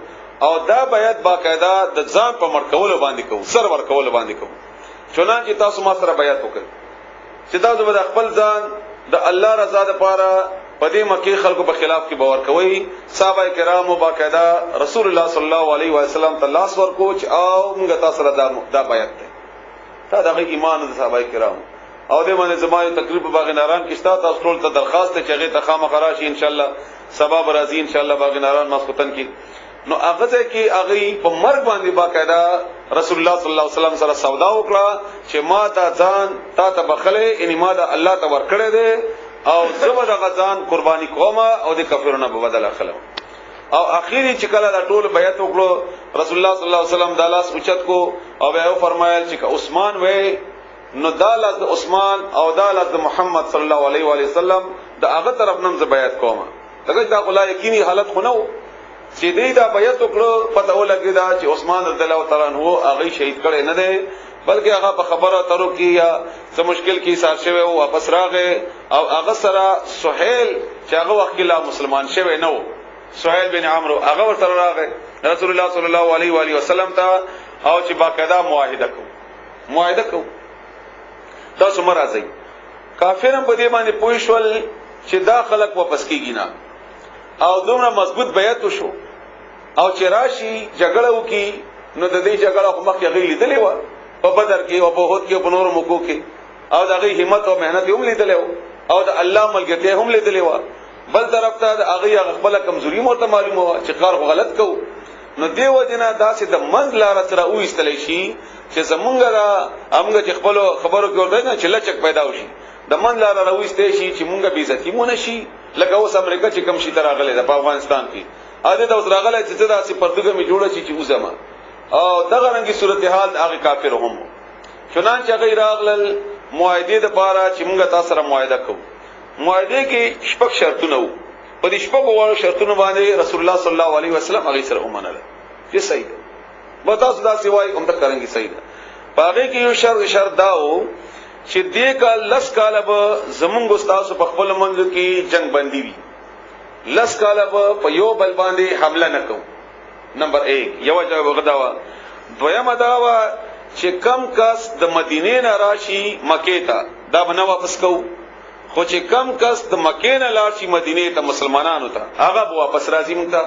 او دا بیعت باقاعده د ځان په مرکول باندې کو، سر ورکول باندې کو. چنانچه تاسو ما سره بیعت وکړئ چې تاسو به خپل ځان د الله رضا لپاره په دې مکه خلکو په خلاف کې باور کوي. صحابه کرامو باقاعده رسول الله صلی الله علیه و سلم ته لاس ورکو چې او موږ تاسو سره دا بیعت دی. دا د ایمان د صحابه کرامو او د باندې زمایو تقریبا باغ ناران کې شته. تاسو ټول ته درخواست ته چې هغه ته خامخا راشي ان شاء الله، سبب راځي ان شاء الله باغ ناران ماسختن کې. نو هغه کې هغه په مرګ باندې باقاعده رسول الله صلی الله علیه وسلم سره سودا وکړه چې ما ته ځان تا ته بخله، ان ما د الله ته ورکړې ده او زما د غزان قرباني کومه او د کفرونو په بدل اخلم. او اخیری چې کله دا ټول بیعت وکړو رسول الله صلی الله علیه وسلم د لاس اوچت کو او بیا فرمایل چې عثمان وې نو دا لاس د عثمان او دا لاس د محمد صلی الله علیه و سلم د هغه طرف نم ز بیعت کومه. دغه دا غلا یقیني حالت خو نه و چې دې دا بیعت وکړو، پته ولګی دا چې عثمان رضی الله تعالی عنہ هغه شهید کړي نه دی، بلکې هغه په خبره ترو کې یا څه مشکل کې سار شوی او واپس راغی او هغه سره سہیل چې هغه وخت کې لا مسلمان شوی نه و، سہیل بن عمرو هغه ورته راغی رسول الله صلی الله علیه و آله وسلم ته او چې باقاعده معاهده کو. تاسو مرزي کافرم په دې باندې پوښول چې دا خلک واپس کیږي نه او دومره مضبوط بیعت وشو او چې راشي جګړه وکي نو د دې جګړه خو مخکې غي لیدلې و په بدر کې او په احد کې او په نورو موقعو کې او د هغه همت او مهنت هم لیدلې و او د الله ملګرتیا هم لیدلې و. بل طرف ته د هغه خپل کمزوري مو ته معلومه و چې کار غلط کو. نو دیو جنا داسې د منځ لار سره او استلې شي چې زمونږ را امغه چې خپل خبرو کې ورته نه چې لچک پیدا وشي د منځ لار راوستې شي چې مونږه بي عزتي مونږ شي لکه اوس امریکا چې کم شي تراغله د افغانستان کې اده د اوس راغله چې داسې پرتګه می جوړه شي چې اوسما او دغه رنګي صورتحال هغه کافر هم چنانچه هغه راغلل معاهده د پاره چې مونږه تاسو سره معاهده کوو. معاهده کې شپږ شرطونه وو، په دې شپږو وړو شرطونو باندې رسول الله صلی الله علیه وسلم هغه سره ومنل چې صحیح ده. به تاسو دا سوای کوم ته کریں صحیح ده. پاره کې یو شرط داو چې دې کال لس کال به زمونږ استاد په خپل منځ کې جنگ بندي وي، لس کال به په یو بل باندې حمله نکو. نمبر 1 یو جواب غداوا. دویمه داوا چې کم کس د مدینې نه راشي مکې ته دا به نه واپس کو، خو چې کم کس د مکې نه لاړ شي مدینې ته مسلمانانو ته هغه به واپس راځي مونږ ته.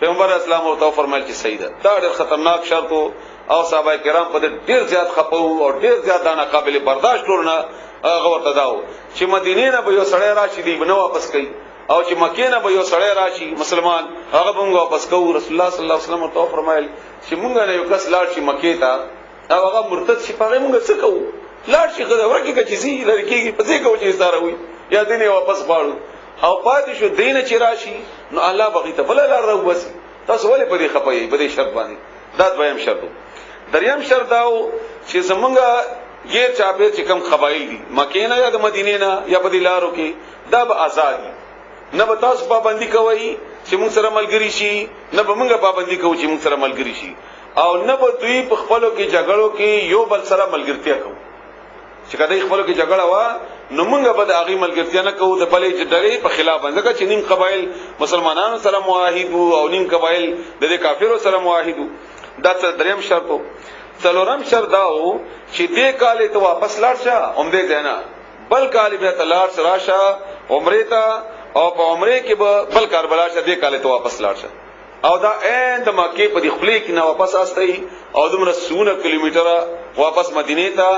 پیغمبر اسلام ورته فرمایل چې صحیح ده. دا ډېر خطرناک شرط او صحابه کرام په ډېر زیات خپو او ډېر زیات نه قابل برداشت ورنه هغه ورته داو چې مدینې نه به یو سړی راشي دی نه واپس کوي او چې مکې نه به یو سړی راشي مسلمان هغه به موږ واپس کوو. رسول الله صلی الله علیه وسلم ورته فرمایل چې موږ نه یو کس لاړ شي مکې ته او هغه مرتد شي هغه موږ څه کوو؟ لاړ شي خدای ورکه کې چیزي لری کېږي په څه کوو چې ستاره وي یا دینه واپس پاړو او پاتې شو دینه چې راشي نو الله بغي ته بل لار راو بس. تاسو ولې په دې خپایي په دې شرط باندې؟ دا دویم شرط. دریم شرط داو چې زمونږه غیر چاپه چې کم قبایل دي مکې نه یا د مدینې نه یا په دې لارو کې دا به آزادي نه به تاسو پابندي کوي چې موږ سره ملګری شي، نه به موږ پابندي کوو چې موږ سره ملګری شي او نه به دوی په خپلو کې جګړو کې یو بل سره ملګرتیا کوو. چې کله خپلو کې جګړه وا نو موږ به د هغه ملګرتیا نه کوو د بلې جګړې په خلاف باندې چې نیم قبایل مسلمانانو سره معاهد او نیم قبایل د کافرو سره معاهد. دا دریم شرط. څلورم شرط داو چې دې کال ته واپس لاړ شه عمره دینا بل کال به ته لاړ راشه عمره ته او په عمره کې به بل کاربلا شه دې کال ته واپس لاړ شه او دا اند مکه په دې خپلې کې نه واپس استای او دومره 100 کیلومتره واپس مدینه ته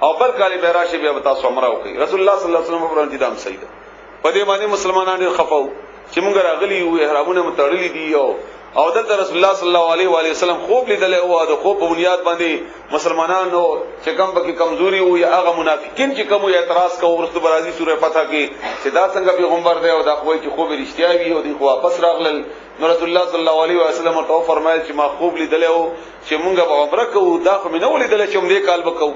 او بل کال به راشه بیا تاسو عمره وکړي. رسول الله صلی الله علیه وسلم پر انتظام صحیح ده. په دې باندې مسلمانان ډېر خفاو چې مونږ راغلي یو احرامونه متړلې دي او دلته رسول الله صلی الله علیه و علیه وسلم خوب لیدل او د خوب په بنیاد باندې مسلمانانو چې کوم بکی کمزوري او یا هغه منافقین چې کوم اعتراض کوي ورته برازي سوره فتح کې چې دا څنګه پیغمبر دی او دا خوې چې خوب رښتیا وي او دی خو واپس راغلل. نو رسول الله صلی الله علیه و وسلم ته فرمایل چې ما خوب لیدل او چې مونږ به عمره کوو دا خو مې نه ولیدل چې موږ دې کال وکړو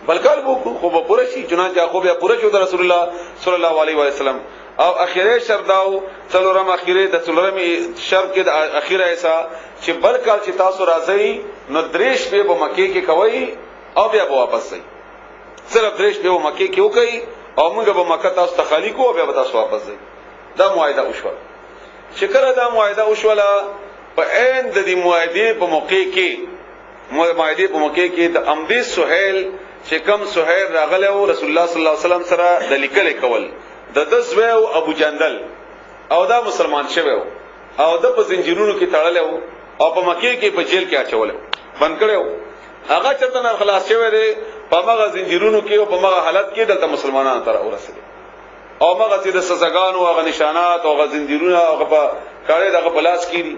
بلکې خو به پوره شي. چنانچه خو به پوره شو د رسول الله صلی الله علیه و وسلم. او اخیره شرط داو څلورم اخیره د څلورم شرط کې د اخیره ایسا چې بل کال چې تاسو راځي نو دریش به مکه کې کوي او بیا به واپس شي. صرف دریش به مکه کې وکي او موږ به مکه تاسو ته خالی کو بیا به تاسو واپس شي. دا معاهده وشو. شکر دا معاهده وشولا په عین د دې معاهده په موقع کې د امدی سهیل چې کم سهیل راغله او رسول الله صلی الله علیه وسلم سره د لیکل کول د دسوی او ابو جندل او دا مسلمان شوی او د په زنجیرونو کې تړل او په مکه کې په جیل کې اچول بند کړو هغه چرته نه خلاص شوی دی په هغه زنجیرونو کې او په هغه حالت کې دلته مسلمانانو تر ورسېدل او هغه چې د سزاګانو او نشانات او زنجیرونه او په کاله دغه پلاس کړي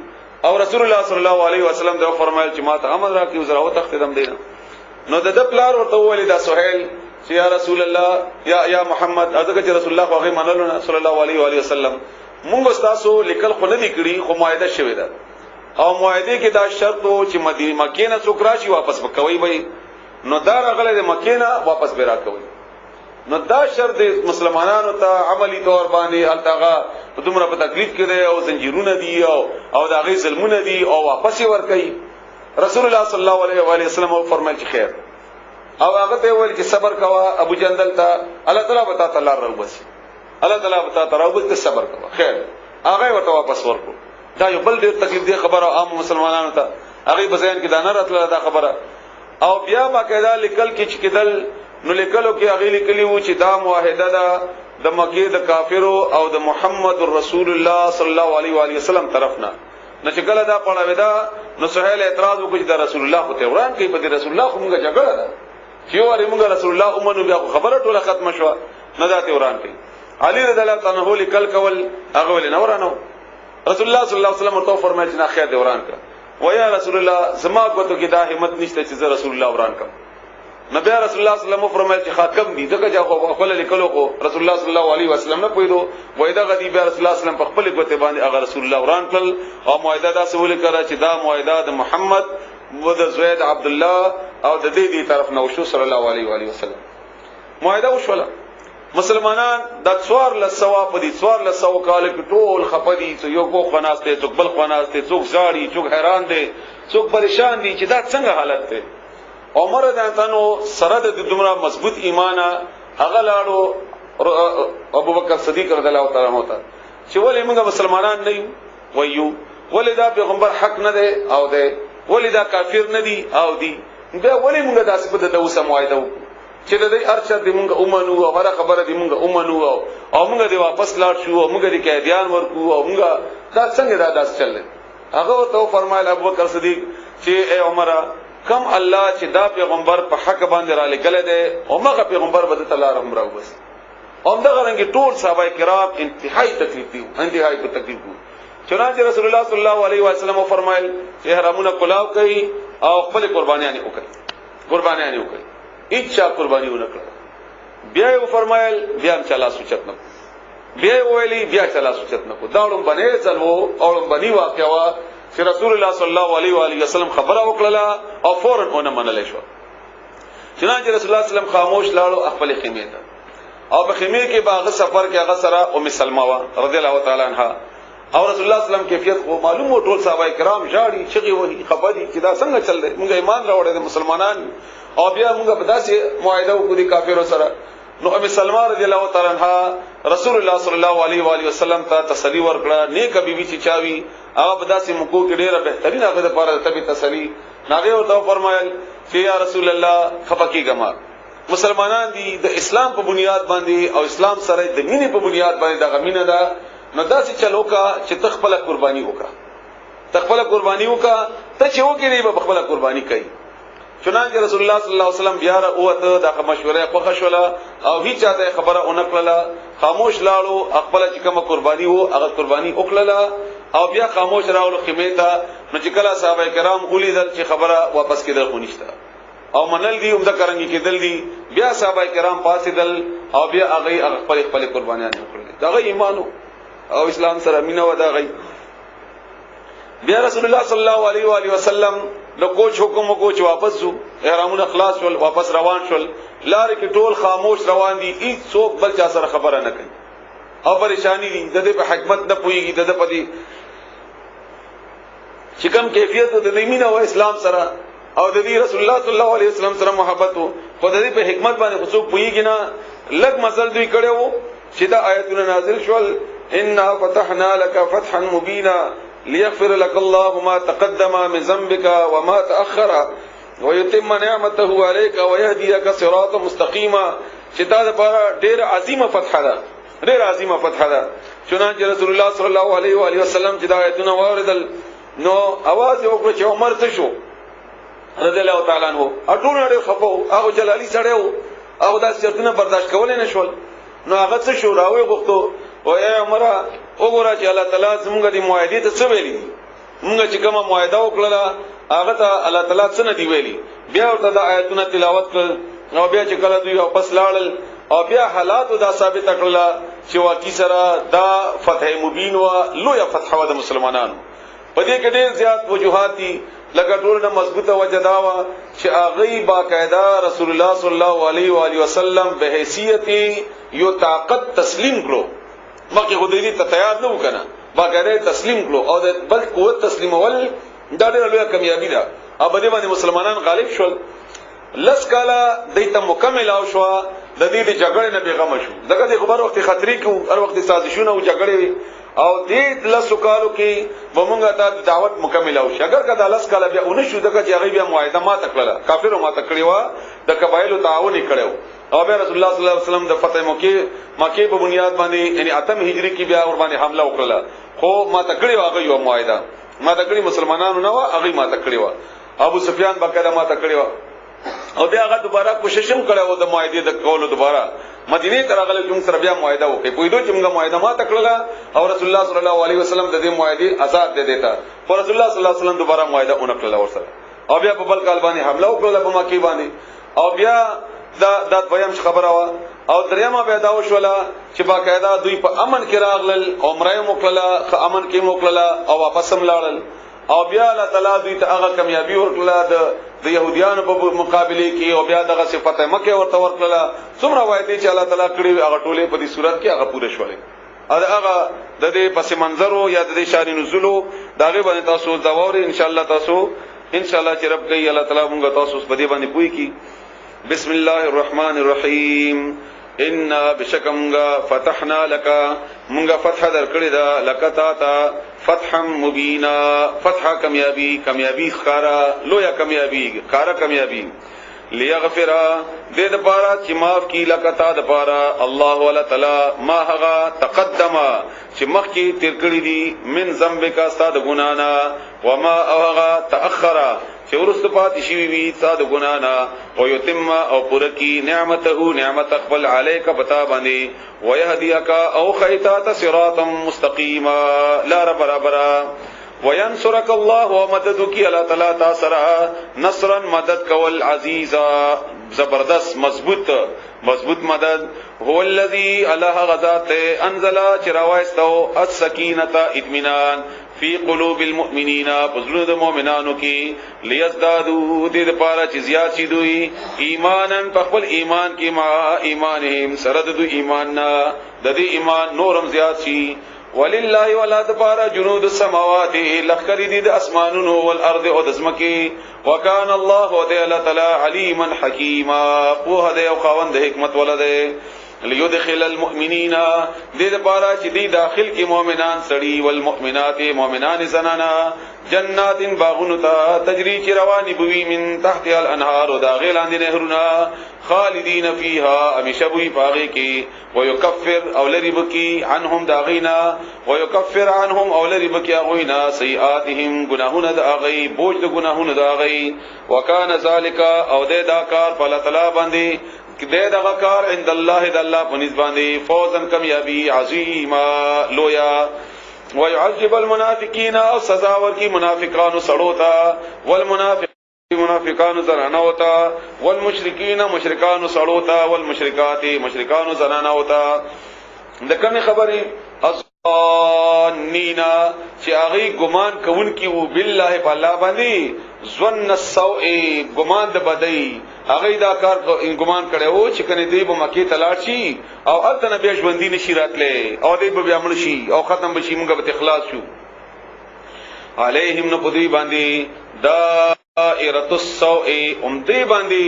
او رسول الله صلی الله علیه وسلم دا فرمایل چې ما ته امر راکړي وزره او تختم دینه نو د پلار ورته ویل دا سهیل چې یا رسول الله یا محمد اذکه چې رسول الله هغه منلو صلی الله علیه و علیه وسلم موږ تاسو لیکل خو نه دي کړی خو معاهده شوی ده او معاهده کې دا شرط وو چې مدینه مکه نه څوک راشي واپس وکوي به نو دا راغله د مکه نه واپس به راکوي نو دا شرط مسلمانانو ته عملی طور باندې التغا دومره په تکلیف کې دی او زنجیرونه دي او دا غي ظلمونه دي او واپس ورکوي رسول الله صلی الله علیه و علیه وسلم فرمایي چې خیر او هغه ته ویل چې صبر کوا ابو جندل ته الله تعالی وتا تعالی راوبس الله تعالی وتا راوبس ته صبر کوا خیر هغه ورته واپس ورکو دا یو بل ډیر تکلیف دی خبره عام مسلمانانو ته هغه بزین کې دانه راتله دا خبره او بیا ما کېدا لیکل کې چې کېدل نو لیکلو کې هغه لیکلی وو چې دا معاهده ده د مکه د کافرو او د محمد رسول الله صلی الله علیه و علیه وسلم طرفنا نو چې کله دا پړاوې دا نو سهیل اعتراض وکړي چې رسول الله خو تهران کې په رسول الله خو موږ جګړه ده چې واره موږ رسول الله اومنو بیا خبره ټوله ختم شو نه دا تهران کې علي رضی الله تعالی عنہ لیکل کول هغه ول نه ورانو رسول الله صلی الله علیه وسلم ورته فرمایي چې نه خیر دوران کا ویا رسول الله زما کوته کې دا همت نشته چې رسول الله وران کا نبی رسول الله صلی الله علیه وسلم فرمایي چې خاتم دي ځکه چې خپل لیکلو کو رسول الله صلی الله علیه وسلم نه پویدو وای دا غدی بیا رسول الله صلی الله علیه وسلم په خپل کوته باندې هغه رسول الله وران کړ او معاهده دا سوال کړه چې دا معاهده د محمد و د زید عبد الله او د دې طرف نو شو صلی الله علیه و علیه وسلم معاهده وشوله مسلمانان د څوار له ثواب دي څوار له ثواب کال کې ټول خپدي چې یو کو خناسته څوک بل خناسته څوک زاړي څوک حیران دي څوک پریشان دي چې دا څنګه حالت ده عمر دانتانو سره د دومره مضبوط ایمانه هغه لاړو ابو بکر صدیق رضی الله تعالی عنہ ته چې ولې موږ مسلمانان نه یو وایو ولې دا پیغمبر حق نه ده او ده ولې دا کافر نه دي او دي دا ولې موږ داسې په دغه معاهده وکړو چې د دې ارشد دې موږ اومنو او هر خبره دې موږ اومنو او موږ دې واپس لاړ شو او موږ دې قیدیان ورکو او موږ دا څنګه دا داس چلل هغه ته فرمایل ابو بکر صدیق چې اے عمر کم الله چې دا پیغمبر په حق باندې را لګل دي او هغه پیغمبر بده تعالی رحم راو بس هم دا غرنګ ټول صحابه کرام انتهایی تکلیف دي انتهایی تکلیف دي چنانچه رسول الله صلی الله علیه وسلم فرمایل چې حرامونه کلاو کوي او خپل قربانیان وکړي اچھا قربانی ونکړه بیا یې فرمایل بیا چلا سوچت نه بیا ویلی بیا چلا سوچت نه کو داړم باندې چلو اورم باندې واقعا چې رسول الله صلی الله علیه و علیه وسلم خبره وکړه او فورن اون منل شو چنانچه رسول الله صلی الله علیه وسلم خاموش لاړو خپل خیمه ته او په خیمه کې باغ سفر کې هغه سره ام سلمہ رضی الله تعالی عنها او رسول الله صلی الله علیه وسلم کیفیت خو معلوم و ټول صحابه کرام جاړي چغي وਹੀ خبري چې دا څنګه چل دی موږ ایمان راوړل دي مسلمانان او بیا موږ په داسې معاهده وکړو د کافرو سره نو ام سلمہ رضی الله تعالی عنها رسول الله صلی الله علیه و علیه وسلم ته تسلی ورکړه نیک بیبي چې چاوي هغه په داسې مکو کې ډیره بهترین هغه لپاره ته تسلی هغه ورته فرمایل چې یا رسول الله خفقیګما مسلمانان دي د اسلام په بنیاد باندې او اسلام سره د مینې په بنیاد باندې د غمینه ده نو داسې چلوکا چې تخپل قرباني وکړه ته خپل قرباني وکړه ته چې وکړې به خپل قرباني کوي چنانچه رسول الله صلی الله علیه وسلم بیا راوته د مشوره خوښ شولا او هیڅ چاته خبره اونکړه خاموش لاړو خپل چې کومه قرباني وو هغه قرباني وکړه او بیا خاموش راوړو خیمه ته نو چې کله صحابه کرام ولیدل چې خبره واپس کېدل خو نشته او منل دي عمده کرنګي کېدل دي بیا صحابه کرام پاسېدل او بیا هغه خپل قربانیان وکړل دا ایمانو او اسلام سره مینه ودا غي بیا رسول الله صلی الله علیه و علیه وسلم نو کوچ حکم کو چې واپس زو احرامونه خلاص ول واپس روان شول لار کې ټول خاموش روان دي هیڅ څوک بل چا سره خبره نه کوي او پریشانی دي د دې په حکمت نه پويږي د دې په دې چې کوم کیفیت د دې مینه او اسلام سره او د دې رسول الله صلی الله علیه وسلم سره محبت او خو د دې په حکمت باندې څوک پويږي نه لګ مسل دوی کړو چې دا آیتونه نازل شول انا فتحنا لك فتحا مبینا لیغفر لك الله ما تقدم من ذنبك وما تأخر ويتم نعمته عليك ويهديك صراطا مستقيما. چې دا لپاره ډېر عظیمه فتح ده، ډېر عظیمه فتح ده. چنانچه رسول الله صلی الله علیه و آله وسلم چې دا آیتونه واوریدل نو आवाज وکړ چې عمر څه شو رضی الله تعالی عنہ. اټول ډېر خفو، هغه جلالی سره و، هغه داس چرتونه برداشت کولای نشول. نو هغه څه شو راوي غوښتو او اے عمر وګوره چې الله تعالی زموږ د معاهدې ته څه ویلي، موږ چې کومه معاهده وکړه هغه ته الله تعالی څه نه دی ویلي. بیا ورته د آیتونه تلاوت کړ او بیا چې کله دوی واپس لاړل او بیا حالات دا ثابت کړل چې واقعي سره دا فتح مبین و لوی فتح و د مسلمانانو. په دې کې ډېر زیات وجوهات دي، لکه ټول نه مضبوطه وجه دا و چې هغه باقاعده رسول الله صلی الله علیه و آله وسلم به حیثیت یو طاقت تسلیم کړو. مکه خدای ته تیار نه وکنه، باقاعده تسلیم کړو او د بل قوت تسلیم ول دا ډېر لوی کامیابی ده. او په دې باندې مسلمانان غالب شول. لس کاله دیته مکمل او شو د دې د جګړې نه بیغم شو. دغه د خبر وخت خطرې کو هر وخت سازشونه او جګړې او دې لس کالو کې ومونږه ته دعوت مکمل او شي. اگر کدا لس کاله بیا اون شو دغه چې هغه بیا معاهده ما تکړه کافرو ما تکړه وا د قبایلو تعاون کړو او بیا رسول الله صلی الله علیه وسلم د فتح مکه په بنیاد باندې یعنی اتم هجری کې بیا ور باندې حمله وکړه. خو ما تکړه هغه یو معاهده ما تکړه مسلمانانو نه وا هغه ما تکړه وا. ابو سفیان بقاعده ما تکړه وا او بیا هغه دوباره کوشش هم کړو د معاهده د کولو دوباره مدینه ته راغله کوم سره بیا معاهده وکړي. په دې چې موږ معاهده ما تکړه او رسول الله صلی الله علیه وسلم د دې معاهده آزاد دے دیتا. پر رسول الله صلی الله علیه وسلم دوباره معاهده اونکړه ور سره او بیا په بل کال باندې حمله وکړه په مکه باندې او بیا دا دویم خبره وا او دریمه بیا دا وشوله چې باقاعده دوی په امن کې راغلل عمره موکړه امن کې موکړه او واپس هم لاړل او بیا الله تعالی دوی ته هغه کامیابی ورکړه د يهوديانو په مقابله کې او بیا دغه صفات مکه ورته ورکړه. څومره وایي چې الله تعالی کړی هغه ټوله په دې صورت کې هغه پوره شولې. هغه د دې پس منظرو یا د دې شان نزولو داغه باندې تاسو دا ووري ان شاء الله تاسو ان شاء الله چې رب کوي الله تعالی موږ تاسو په دې باندې پوي کی. بسم الله الرحمن الرحیم. ان بشکمغا فتحنا لك مونږه فتح درکړی دا لکتا تا فتحا مبینا فتح کامیابی خارا لویا کامیابی خارا کامیابی لیغفر دې د پاره چې معاف کی لکتا د پاره الله ولا تعالی ما هغه تقدم چې مخکې تیر کړی دي من ذنبک استاد ګنانا وما هغه تاخر چې ورست پات شي وی تا د ګنانا او یتم او پرکی نعمته نعمت خپل علیک بتا باندې ويهديك او خیتا صراطا مستقیما لا برابر وینصرک الله ومددک الله تعالی تاسرا نصرا مدد کول عزیزا زبردست مضبوط مدد. هو الذی الله غذات انزل چراوایستو السکینه اطمینان فی قلوب المؤمنین بزرگ مومنانو کی لیزدادو دید پارا چی زیاد شی دوی ایمانن پخبل ایمان کی ما ایمانهم سرد دو ایماننا ددی ایمان نورم زیاد شی. وللہ ولا دپارا جنود السماوات لخکری دید اسمانون والارض او دزمکی وکان اللہ و دے اللہ تعالی علیما حکیما پوہ دے او خاوند حکمت والا دے. لیدخل المؤمنین دې لپاره چې دی داخل کې مؤمنان سړي والمؤمنات مؤمنان زنانا جنات باغون ته تجری چې رواني بوي من تحت الانهار او دا غیلاندې نهرونه خالدین فیها همیشه بوي پاغي کې ويكفر او لري بکی عنهم داغینا ويكفر عنهم او لري بکی اغوینا سیئاتهم گناهونه داغی بوج د گناهونه داغی وکانه ذالک او دې دا کار په الله تعالی باندې دې دغه کار عند الله د الله په نسبت باندې فوزن کامیابی عظیما لویا. ويعذب المنافقین او سزا ورکی منافقانو سړوتا والمنافقان زنانا ہوتا والمشرکین مشرکان سړوتا والمشرکات مشرکان زنانا ہوتا. دکمه خبره نینا چې هغه ګمان کوون کی وو بالله په الله باندې ظن السوء ګمان د بدی هغه دا کار ګمان کړو چې کنه دی به مکی تلاړ شي او الته نبی ژوندۍ نشي راتله او دی به بیا مړ شي او ختم بشي موږ به اخلاص شو علیهم نو پدوی باندې دائرۃ السوء دی باندې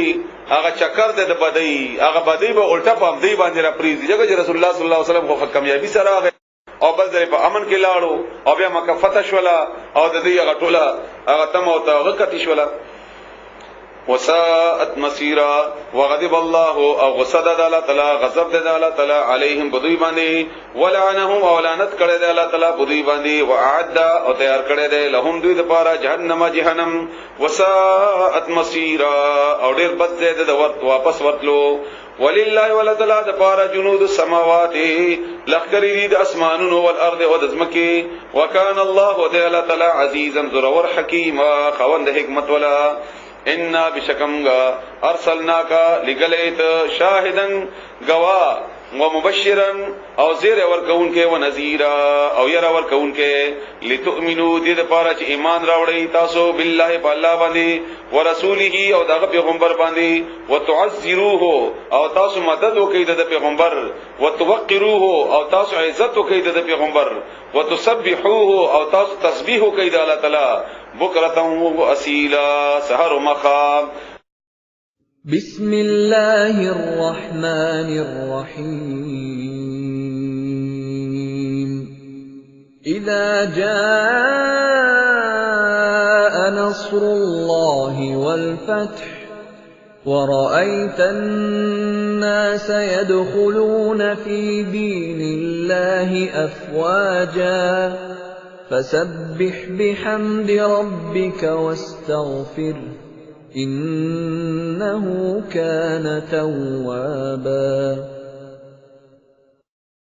هغه چکر د بدی هغه بدی به الټا پم دی باندې را پریزي چې رسول الله صلی الله علیه وسلم خو کامیابی سره او بل ځای په امن کې لاړو او بیا مکه فتح شولا او د دې هغه ټوله هغه تم او هغه کتی شولا. وساءت مسیرا وغضب الله او غصد الله تعالی غضب د الله تعالی علیهم بدوی باندې ولعنهم او لعنت کړه د الله تعالی بدوی باندې واعد او تیار کړه د لهم دوی د پاره جهنم وساءت مسیرا او ډیر بد زید د واپس ورتلو. ولله ولذلا د پاره جنود السماوات لخکری د اسمانونو والارض او د زمکی وکانه الله تعالی عزیزا ذرور حکیما خوند حکمت ولا. ان بشکمگا ارسلناکا لگلیت شاہدن گوا ومبشرا او زیر ورکون کے ونذیرا او یر ورکون کے لتؤمنو دید پارا چی ایمان راوڑی تاسو باللہ پا اللہ باندی ورسوله او داغ پیغمبر باندی وتعزروه او تاسو مدد وکئی د پیغمبر وتوقروه او تاسو عزت وکئی د پیغمبر وتسبحوه او تاسو تسبیح وکئی د الله تعالی بکرة و اصیلا سحر و مخام. بسم اللہ الرحمن الرحیم. اذا جاء نصر اللہ والفتح ورأيت الناس يدخلون في دين الله أفواجا فسبح بحمد ربك واستغفره إنه كان توابا.